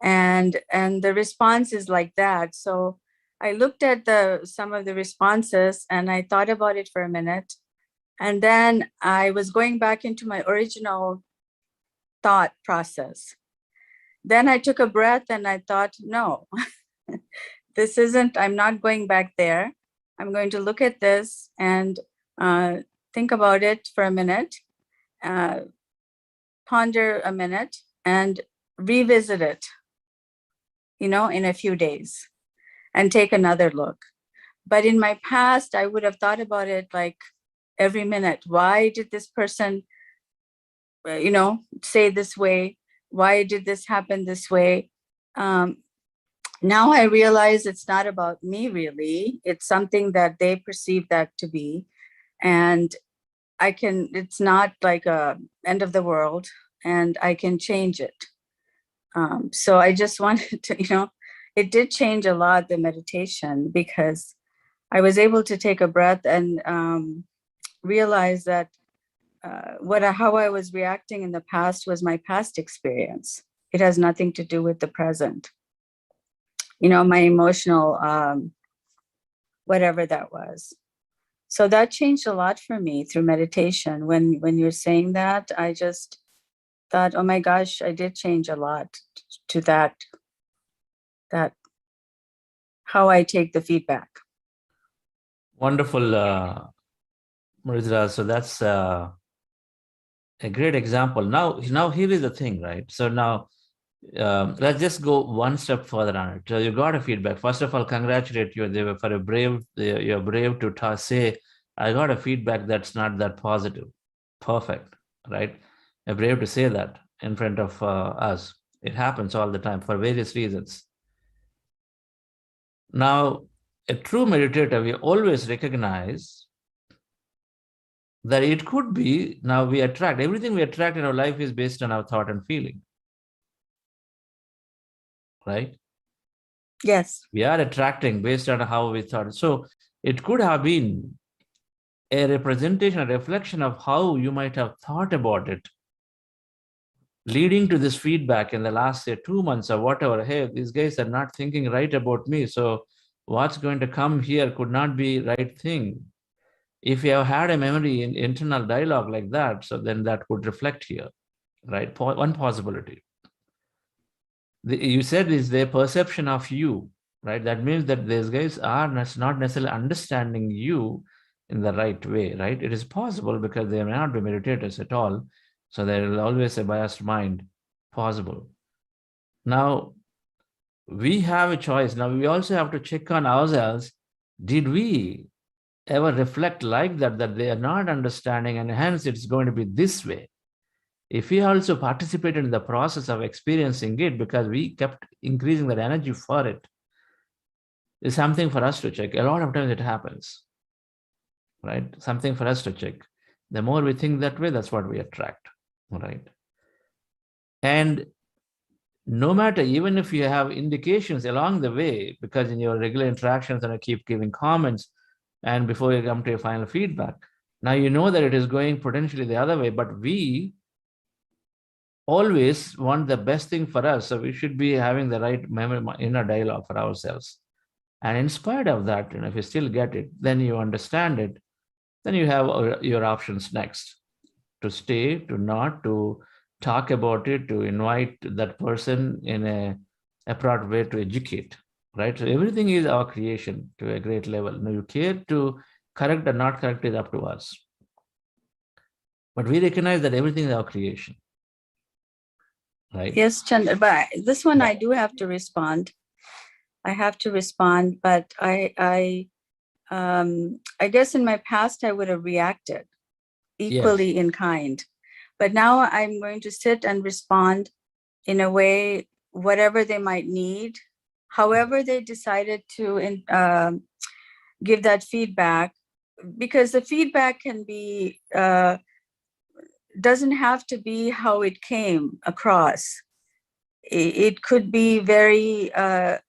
And the response is like that. So I looked at some of the responses and I thought about it for a minute. And then I was going back into my original thought process. Then I took a breath and I thought, no, I'm not going back there. I'm going to look at this and think about it for a minute, ponder a minute and revisit it, in a few days and take another look. But in my past, I would have thought about it like every minute. Why did this person, say this way? Why did this happen this way? Now I realize it's not about me really. It's something that they perceive that to be. And it's not like a end of the world and I can change it. So I just wanted to, it did change a lot, the meditation, because I was able to take a breath and realize that how I was reacting in the past was my past experience. It has nothing to do with the present. My emotional, whatever that was. So that changed a lot for me through meditation. When you're saying that, I just thought, oh my gosh, I did change a lot to that how I take the feedback. Wonderful, Maritha. So that's a great example. Now here is the thing, right? So now let's just go one step further on it. So you got a feedback. First of all, congratulate you. They were for you're brave to say, I got a feedback that's not that positive. Perfect, right? You're brave to say that in front of us. It happens all the time for various reasons. Now, a true meditator, we always recognize that it could be, now we attract, everything we attract in our life is based on our thought and feeling. Right? Yes. We are attracting based on how we thought. So it could have been a representation, a reflection of how you might have thought about it, leading to this feedback in the last, say, 2 months or whatever. Hey, these guys are not thinking right about me. So what's going to come here could not be right thing. If you have had a memory in internal dialogue like that, so then that would reflect here, right? One possibility. You said is their perception of you, right? That means that these guys are not necessarily understanding you in the right way, right? It is possible because they may not be meditators at all. So there is always a biased mind possible. Now, we have a choice. Now, we also have to check on ourselves. Did we ever reflect like that they are not understanding and hence it's going to be this way? If we also participated in the process of experiencing it because we kept increasing that energy for it, is something for us to check. A lot of times it happens, right? Something for us to check. The more we think that way, that's what we attract, right? And no matter, even if you have indications along the way, because in your regular interactions and I keep giving comments, and before you come to your final feedback, now you know that it is going potentially the other way, but we always want the best thing for us. So we should be having the right inner dialogue for ourselves. And in spite of that, if you still get it, then you understand it, then you have your options next. To stay, to not, to talk about it, to invite that person in a appropriate way to educate, right? So everything is our creation to a great level. Now you care to correct or not correct is up to us. But we recognize that everything is our creation. Right? Yes, Chandra, but this one I do have to respond. I have to respond, but I I guess in my past, I would have reacted equally in kind. But now I'm going to sit and respond in a way, whatever they might need, however they decided to give that feedback, because the feedback can be, doesn't have to be how it came across. It could be very, I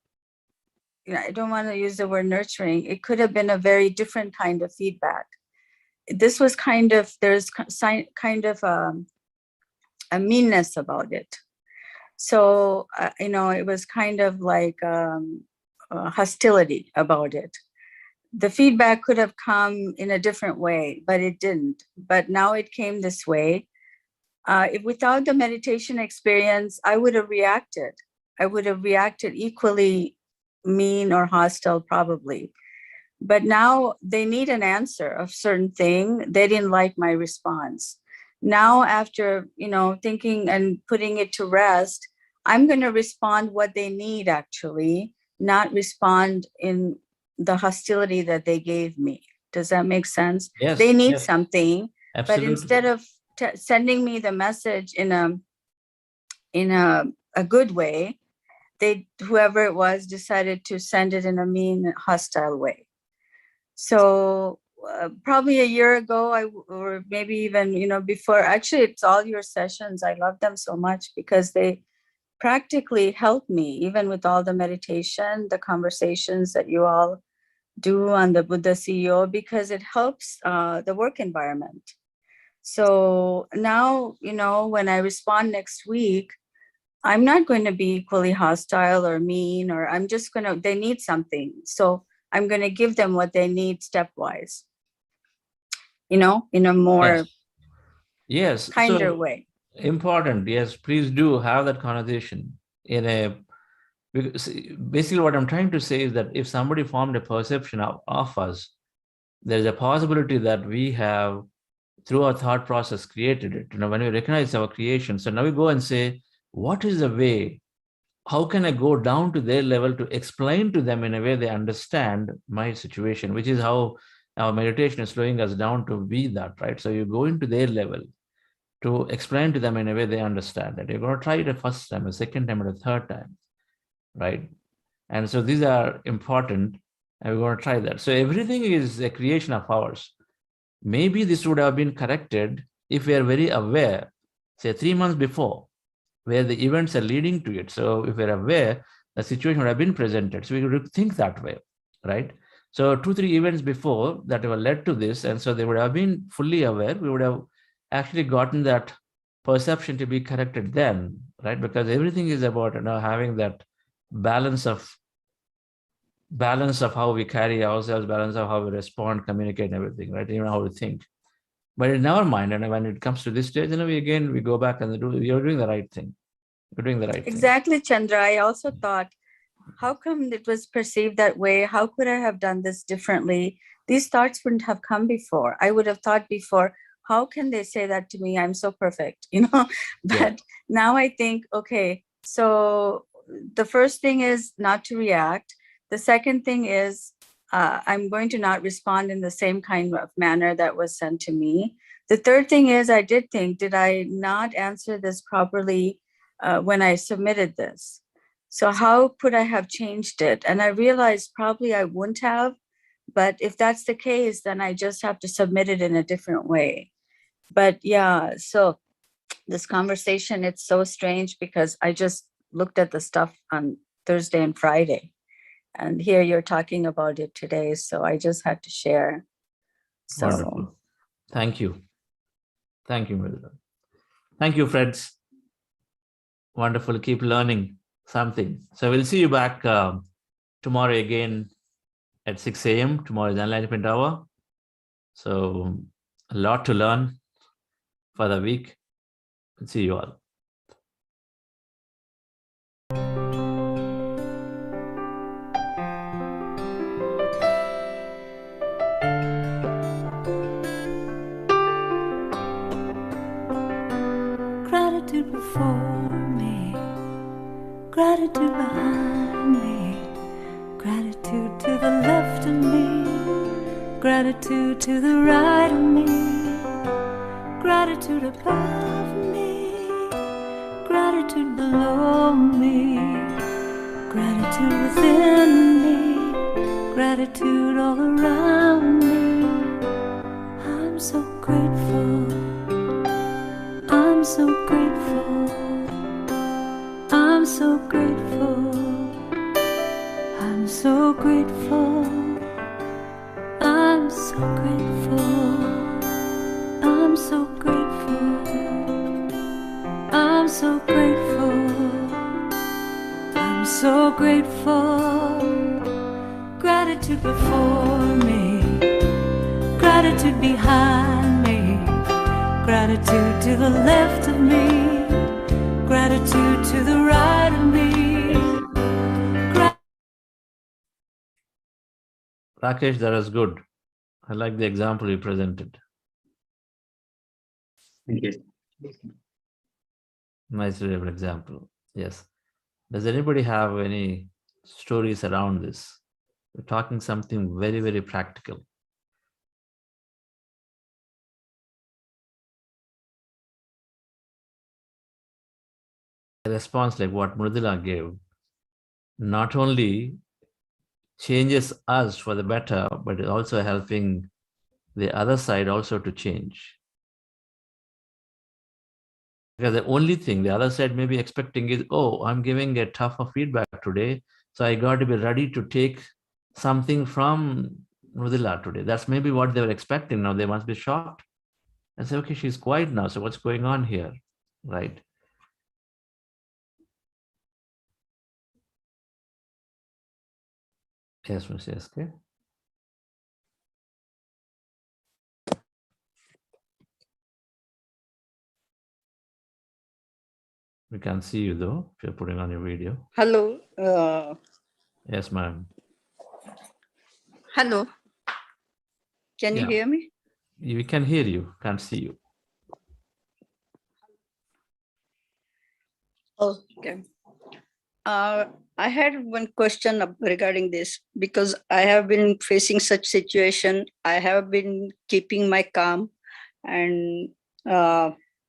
don't want to use the word nurturing. It could have been a very different kind of feedback. This was kind of, there's kind of a meanness about it. So, it was kind of like hostility about it. The feedback could have come in a different way, but it didn't. But now it came this way. If without the meditation experience, I would have reacted. I would have reacted equally mean or hostile, probably. But now they need an answer of certain thing. They didn't like my response. Now, after, thinking and putting it to rest, I'm going to respond what they need, actually, not respond in the hostility that they gave me. Does that make sense? Yes. They need something, Absolutely. but instead of sending me the message in a good way, whoever it was decided to send it in a mean, hostile way. So probably a year ago, or maybe even, before, actually, it's all your sessions. I love them so much because they practically help me, even with all the meditation, the conversations that you all do on the Buddha CEO, because it helps the work environment. So now, when I respond next week, I'm not going to be equally hostile or mean, or I'm just they need something. So I'm going to give them what they need stepwise, in a more kinder way. Important. Yes, please do have that conversation because basically what I'm trying to say is that if somebody formed a perception of us, there's a possibility that we have, through our thought process, created it. When we recognize our creation. So now we go and say, what is the way? How can I go down to their level to explain to them in a way they understand my situation, which is how our meditation is slowing us down to be that, right? So you go into their level to explain to them in a way they understand that. You're going to try it a first time, a second time, and a third time, right? And so these are important, and we're going to try that. So everything is a creation of ours. Maybe this would have been corrected if we are very aware, say 3 months before, where the events are leading to it. So if we're aware, the situation would have been presented. So we would think that way, right? So 2-3 events before that were led to this, and so they would have been fully aware. We would have actually gotten that perception to be corrected then, right? Because everything is about having that balance of how we carry ourselves, balance of how we respond, communicate, and everything, right? Even how we think. But in our mind, and when it comes to this stage, we go back and you're doing the right thing. You're doing the right thing. Exactly, Chandra. I also thought, how come it was perceived that way? How could I have done this differently? These thoughts wouldn't have come before. I would have thought before, how can they say that to me? I'm so perfect, But now I think, okay, so the first thing is not to react. The second thing is I'm going to not respond in the same kind of manner that was sent to me. The third thing is I did think, did I not answer this properly when I submitted this? So how could I have changed it? And I realized probably I wouldn't have, but if that's the case, then I just have to submit it in a different way. But yeah, so this conversation, it's so strange because I just looked at the stuff on Thursday and Friday. And here you're talking about it today. So I just had to share. So wonderful. Thank you. Thank you, Mridula. Thank you, friends. Wonderful. Keep learning something. So we'll see you back tomorrow again at 6 a.m. Tomorrow is Enlightenment Hour. So a lot to learn for the week. We'll see you all. Gratitude before me, gratitude behind me, gratitude to the left of me. Gratitude to the right of me, gratitude above me, gratitude below me, gratitude within me, gratitude all around me. I'm so grateful, I'm so grateful, I'm so grateful, I'm so grateful, I'm so grateful, I'm so grateful, I'm so grateful, I'm so grateful. Gratitude before me, gratitude behind me, gratitude to the left of me, gratitude to the right of me. Rakesh, that was good. I like the example you presented. Thank you. Nice real example. Yes. Does anybody have any stories around this? We're talking something very, very practical. A response like what Mridula gave not only changes us for the better, but is also helping the other side also to change. Because the only thing the other side may be expecting is, oh, I'm giving a tougher feedback today, so I got to be ready to take something from Mridula today. That's maybe what they were expecting. Now they must be shocked and say, okay, she's quiet now, so what's going on here, right? Yes, Mr. SK. We can see you though, if you're putting on your video. Hello. Yes, ma'am. Hello. Can you Yeah. hear me? We can hear you, can't see you. Okay. I had one question regarding this because I have been facing such situation. I have been keeping my calm, and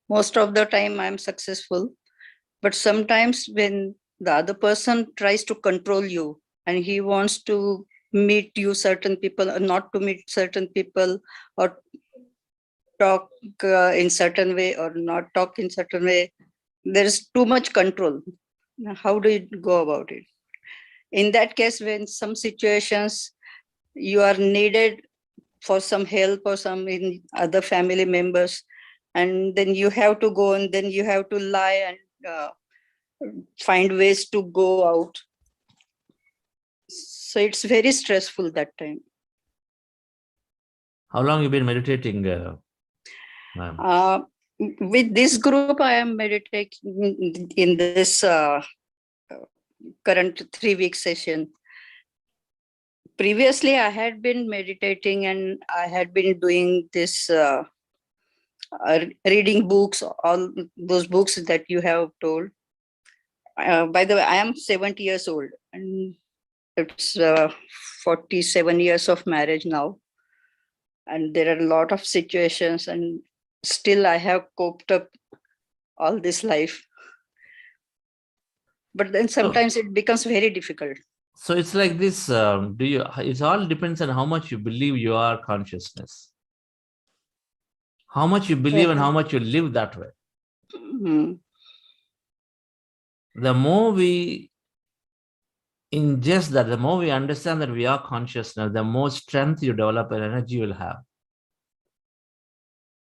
most of the time I'm successful. But sometimes when the other person tries to control you and he wants to meet you certain people or not to meet certain people, or talk in certain way or not talk in certain way, there is too much control. Now, how do you go about it? In that case, when some situations you are needed for some help or some in other family members, and then you have to go and then you have to lie and find ways to go out. So it's very stressful that time. How long you been meditating, ma'am? With this group, I am meditating in this current 3-week session. Previously, I had been meditating and I had been doing this reading books, all those books that you have told. By the way, I am 70 years old and it's 47 years of marriage now. And there are a lot of situations and still I have coped up all this life. But then sometimes it becomes very difficult. So it's like this, it all depends on how much you believe you are consciousness. How much you believe and how much you live that way. Mm-hmm. The more we ingest that, the more we understand that we are consciousness, the more strength you develop and energy you will have.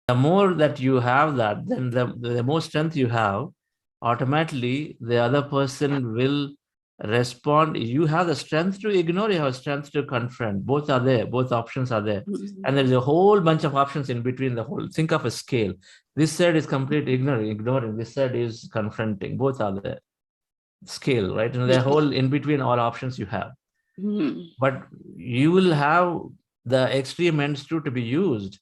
The more that you have that, then the more strength you have, automatically the other person will respond. You have the strength to ignore, you have strength to confront. Both are there, both options are there. Mm-hmm. And there's a whole bunch of options in between the whole. Think of a scale. This side is complete ignoring. This side is confronting. Both are there. Scale, right? And the whole in between all options you have. Mm-hmm. But you will have the extreme ends too to be used.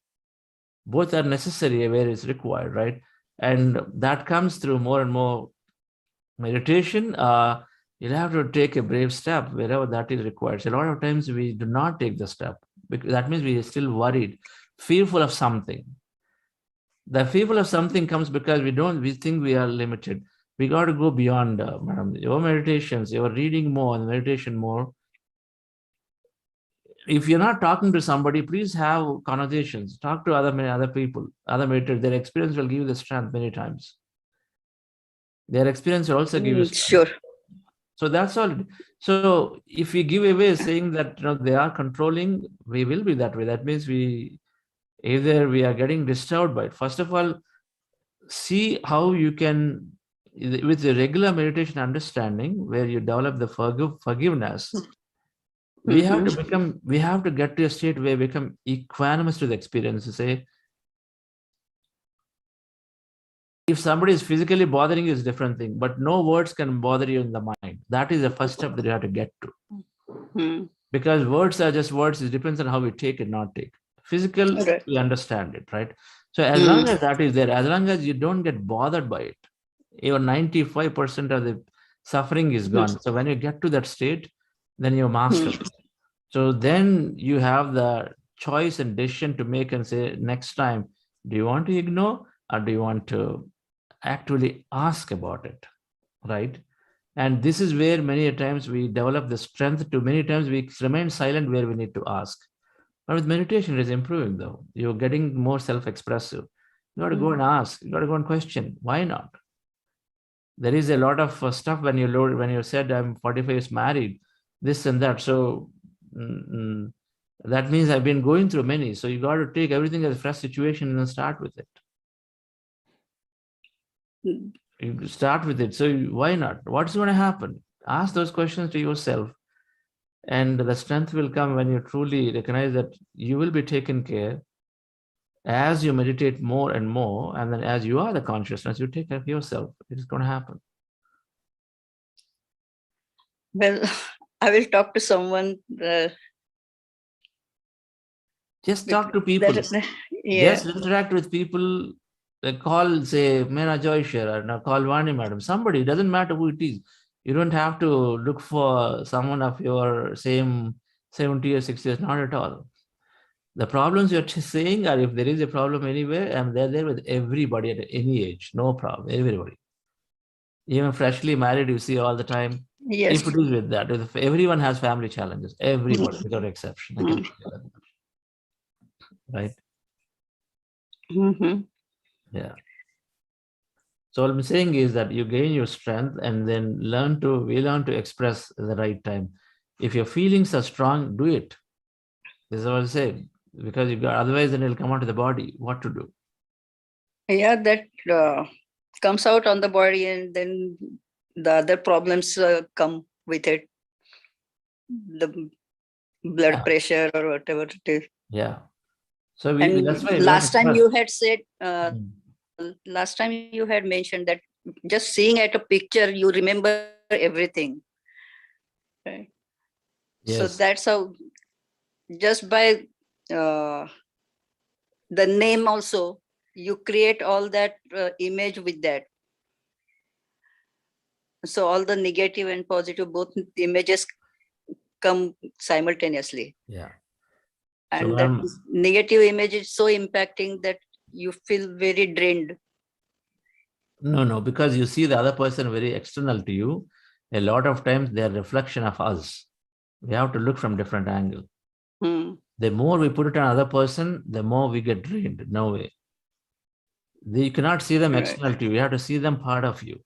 Both are necessary where it's required, right? And that comes through more and more meditation. You'll have to take a brave step wherever that is required. So a lot of times we do not take the step. because that means we are still worried, fearful of something. The fearful of something comes because we think we are limited. We got to go beyond, madam. Your meditations, your reading more and meditation more. If you're not talking to somebody, please have conversations. Talk to other people, other meditators. Their experience will give you the strength many times. Their experience will also give you strength. Sure. So that's all. So if we give away saying that they are controlling, we will be that way. That means either we are getting disturbed by it. First of all, see how you can, with the regular meditation understanding, where you develop the forgiveness. We have to get to a state where we become equanimous to the experience. To say, if somebody is physically bothering you, is a different thing, but no words can bother you in the mind. That is the first step that you have to get to. Because words are just words. It depends on how we take it, not take. Physical, we understand it, right? So as long as that is there, as long as you don't get bothered by it, even 95% of the suffering is gone. So when you get to that state, then you master it. So then you have the choice and decision to make and say, next time, do you want to ignore or do you want to actually ask about it, right? And this is where many times we develop the strength to, many times we remain silent where we need to ask. But with meditation, it is improving though. You're getting more self-expressive. You got to go and ask. You got to go and question. Why not? There is a lot of stuff when you said I'm 45 years married, this and that. So that means I've been going through many. So you got to take everything as a fresh situation and then start with it. You start with it. So why not? What's going to happen? Ask those questions to yourself. And the strength will come when you truly recognize that you will be taken care as you meditate more and more. And then as you are the consciousness, you take care of yourself. It is going to happen. Well, I will talk to someone. Just talk to people. Just interact with people. Call, say, Meena Joyshare, or call Vani Madam. Somebody, it doesn't matter who it is. You don't have to look for someone of your same 70 or 60 years, not at all. The problems you're saying are, if there is a problem anywhere, and they're there with everybody at any age, no problem, everybody. Even freshly married, you see all the time. Yes. If it is with that, if everyone has family challenges, everybody, without exception. I can say that much. Right? Yeah. So what I'm saying is that you gain your strength and then we learn to express at the right time. If your feelings are strong, do it. This is what I say, because otherwise then it'll come out to the body. What to do? Yeah, that comes out on the body, and then the other problems come with it. The blood pressure or whatever it is. Yeah. So that's why last time you had said, last time you had mentioned that just seeing at a picture, you remember everything. Right? Yes. So that's how, just by the name also, you create all that image with that. So all the negative and positive, both images come simultaneously. Yeah. And so, that negative image is so impacting that you feel very drained. No, because you see the other person very external to you. A lot of times they're a reflection of us. We have to look from different angle. The more we put it on another person, the more we get drained. No way. You cannot see them external to you. You have to see them part of you.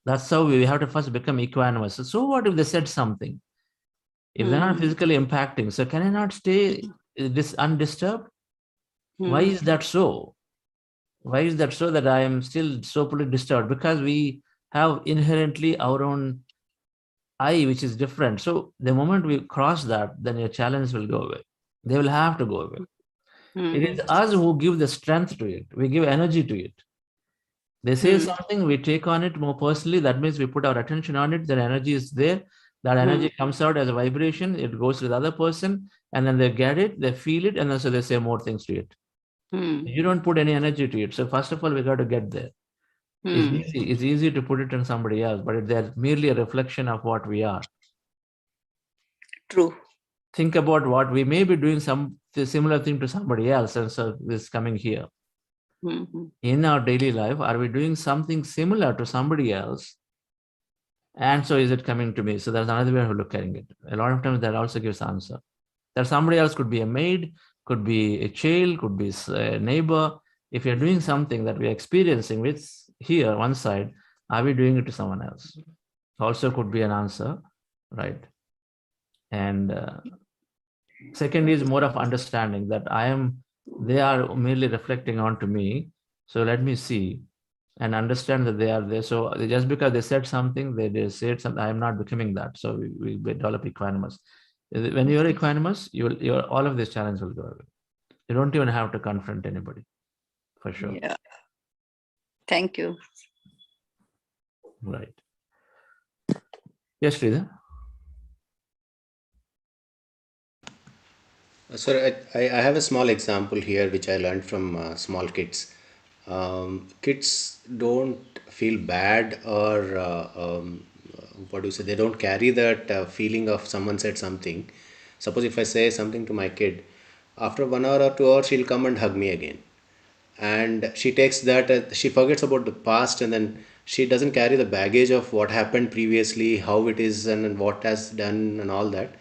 That's how we have to first become equanimous. So what if they said something? If they're not physically impacting, so can I not stay undisturbed? Why is that so? Why is that so that I am still so fully disturbed? Because we have inherently our own I, which is different. So the moment we cross that, then your challenge will go away. They will have to go away. It is us who give the strength to it. We give energy to it. They say something, we take on it more personally. That means we put our attention on it. That energy is there. That energy comes out as a vibration. It goes to the other person, and then they get it, they feel it, and then so they say more things to it. You don't put any energy to it. So first of all, we got to get there. It's easy to put it on somebody else, but they're merely a reflection of what we are. True. think about what we may be doing some similar thing to somebody else, and so this coming here. In our daily life, are we doing something similar to somebody else? And so is it coming to me? So that's another way of looking at it. A lot of times that also gives answer. That somebody else could be a maid, could be a child, could be a neighbor. If you're doing something that we're experiencing with here, one side, are we doing it to someone else? Also could be an answer, right? And second is more of understanding that they are merely reflecting onto me. So let me see and understand that they are there. So just because they said something, they said something, I am not becoming that. So we develop equanimous. When you're equanimous, all of these challenges will go away. You don't even have to confront anybody, for sure. Yeah. Thank you. Right. Yes, Sridhar. Sir, I have a small example here which I learned from small kids. Kids don't feel bad or what do you say? They don't carry that feeling of someone said something. Suppose if I say something to my kid, after 1 hour or 2 hours, she'll come and hug me again. And she takes that, she forgets about the past, and then she doesn't carry the baggage of what happened previously, how it is, and what has done, and all that.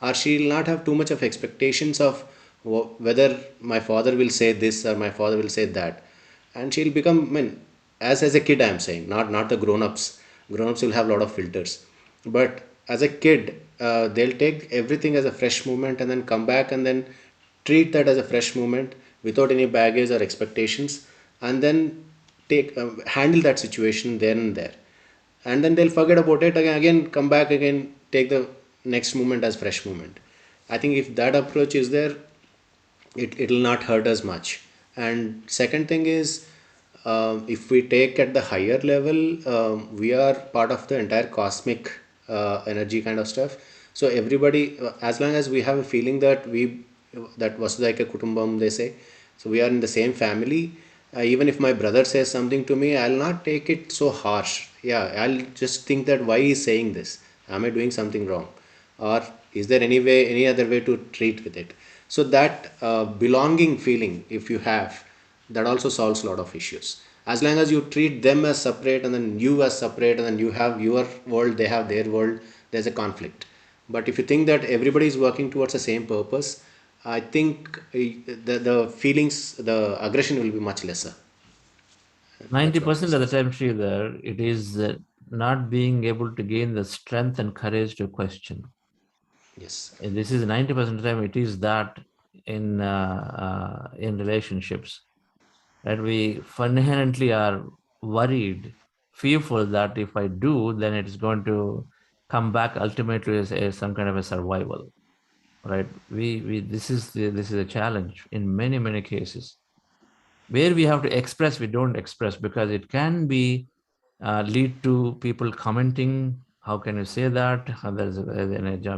Or she'll not have too much of expectations of whether my father will say this or my father will say that. And she'll become, I mean, as a kid, I'm saying, not the grown-ups. Grown-ups will have a lot of filters. But as a kid, they'll take everything as a fresh moment and then come back and then treat that as a fresh moment without any baggage or expectations, and then handle that situation there and there, and then they'll forget about it again, come back again, take the next moment as fresh moment. I think if that approach is there, it'll not hurt us much. And second thing is, if we take at the higher level, we are part of the entire cosmic energy kind of stuff. So everybody, as long as we have a feeling that that was like a kutumbam, they say, so we are in the same family. Even if my brother says something to me, I'll not take it so harsh. Yeah, I'll just think that why he's saying this? Am I doing something wrong? Or is there any other way to treat with it? So that belonging feeling, if you have, that also solves a lot of issues. As long as you treat them as separate and then you as separate, and then you have your world, they have their world, there's a conflict. But if you think that everybody is working towards the same purpose, I think the feelings, the aggression will be much lesser. 90% of the time, Sridhar, it is not being able to gain the strength and courage to question. Yes. And this is 90% of the time, it is that in relationships, that we inherently are worried, fearful that if I do, then it is going to come back ultimately as some kind of a survival. Right? This is a challenge in many cases, where we have to express, we don't express, because it can be lead to people commenting, how can you say that? There's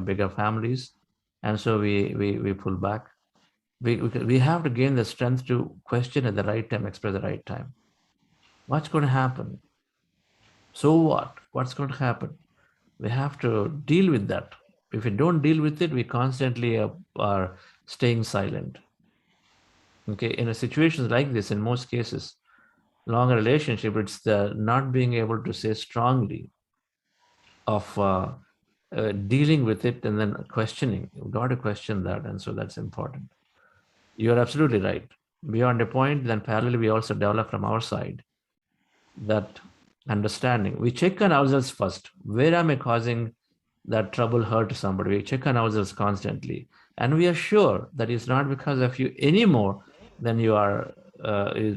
bigger families, and so we pull back. We have to gain the strength to question at the right time, express at the right time. What's going to happen? So what? What's going to happen? We have to deal with that. If we don't deal with it, we constantly are staying silent. Okay, in a situations like this, in most cases, long relationship, it's the not being able to say strongly of dealing with it and then questioning. You've got to question that, and so that's important. You're absolutely right. Beyond a point, then parallelly, we also develop from our side that understanding. We check on ourselves first. Where am I causing that trouble, hurt to somebody? We check on ourselves constantly, and we are sure that it's not because of you anymore than you are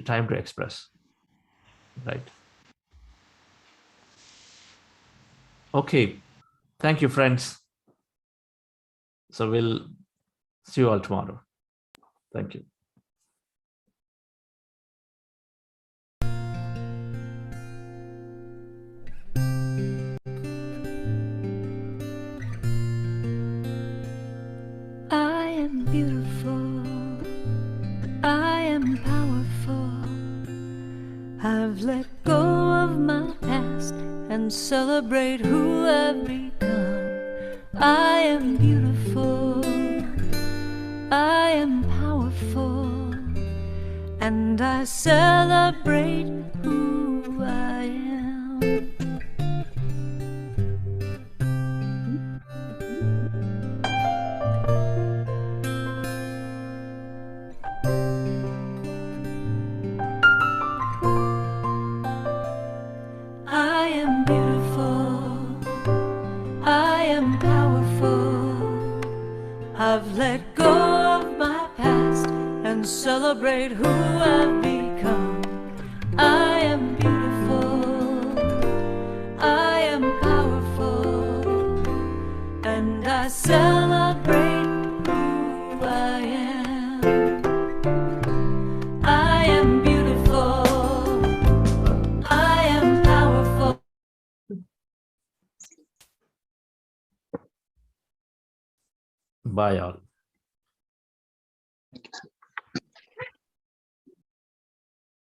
time to express. Right. Okay. Thank you, friends. So we'll see you all tomorrow. Thank you. I am beautiful, I am powerful. I've let go of my past and celebrate who I've become. I am beautiful. celebrate who I am. I am beautiful, I am powerful. I've let go of my past and celebrate who I've become. I am beautiful, I am powerful, and I celebrate who I am. I am beautiful, I am powerful. Bye all.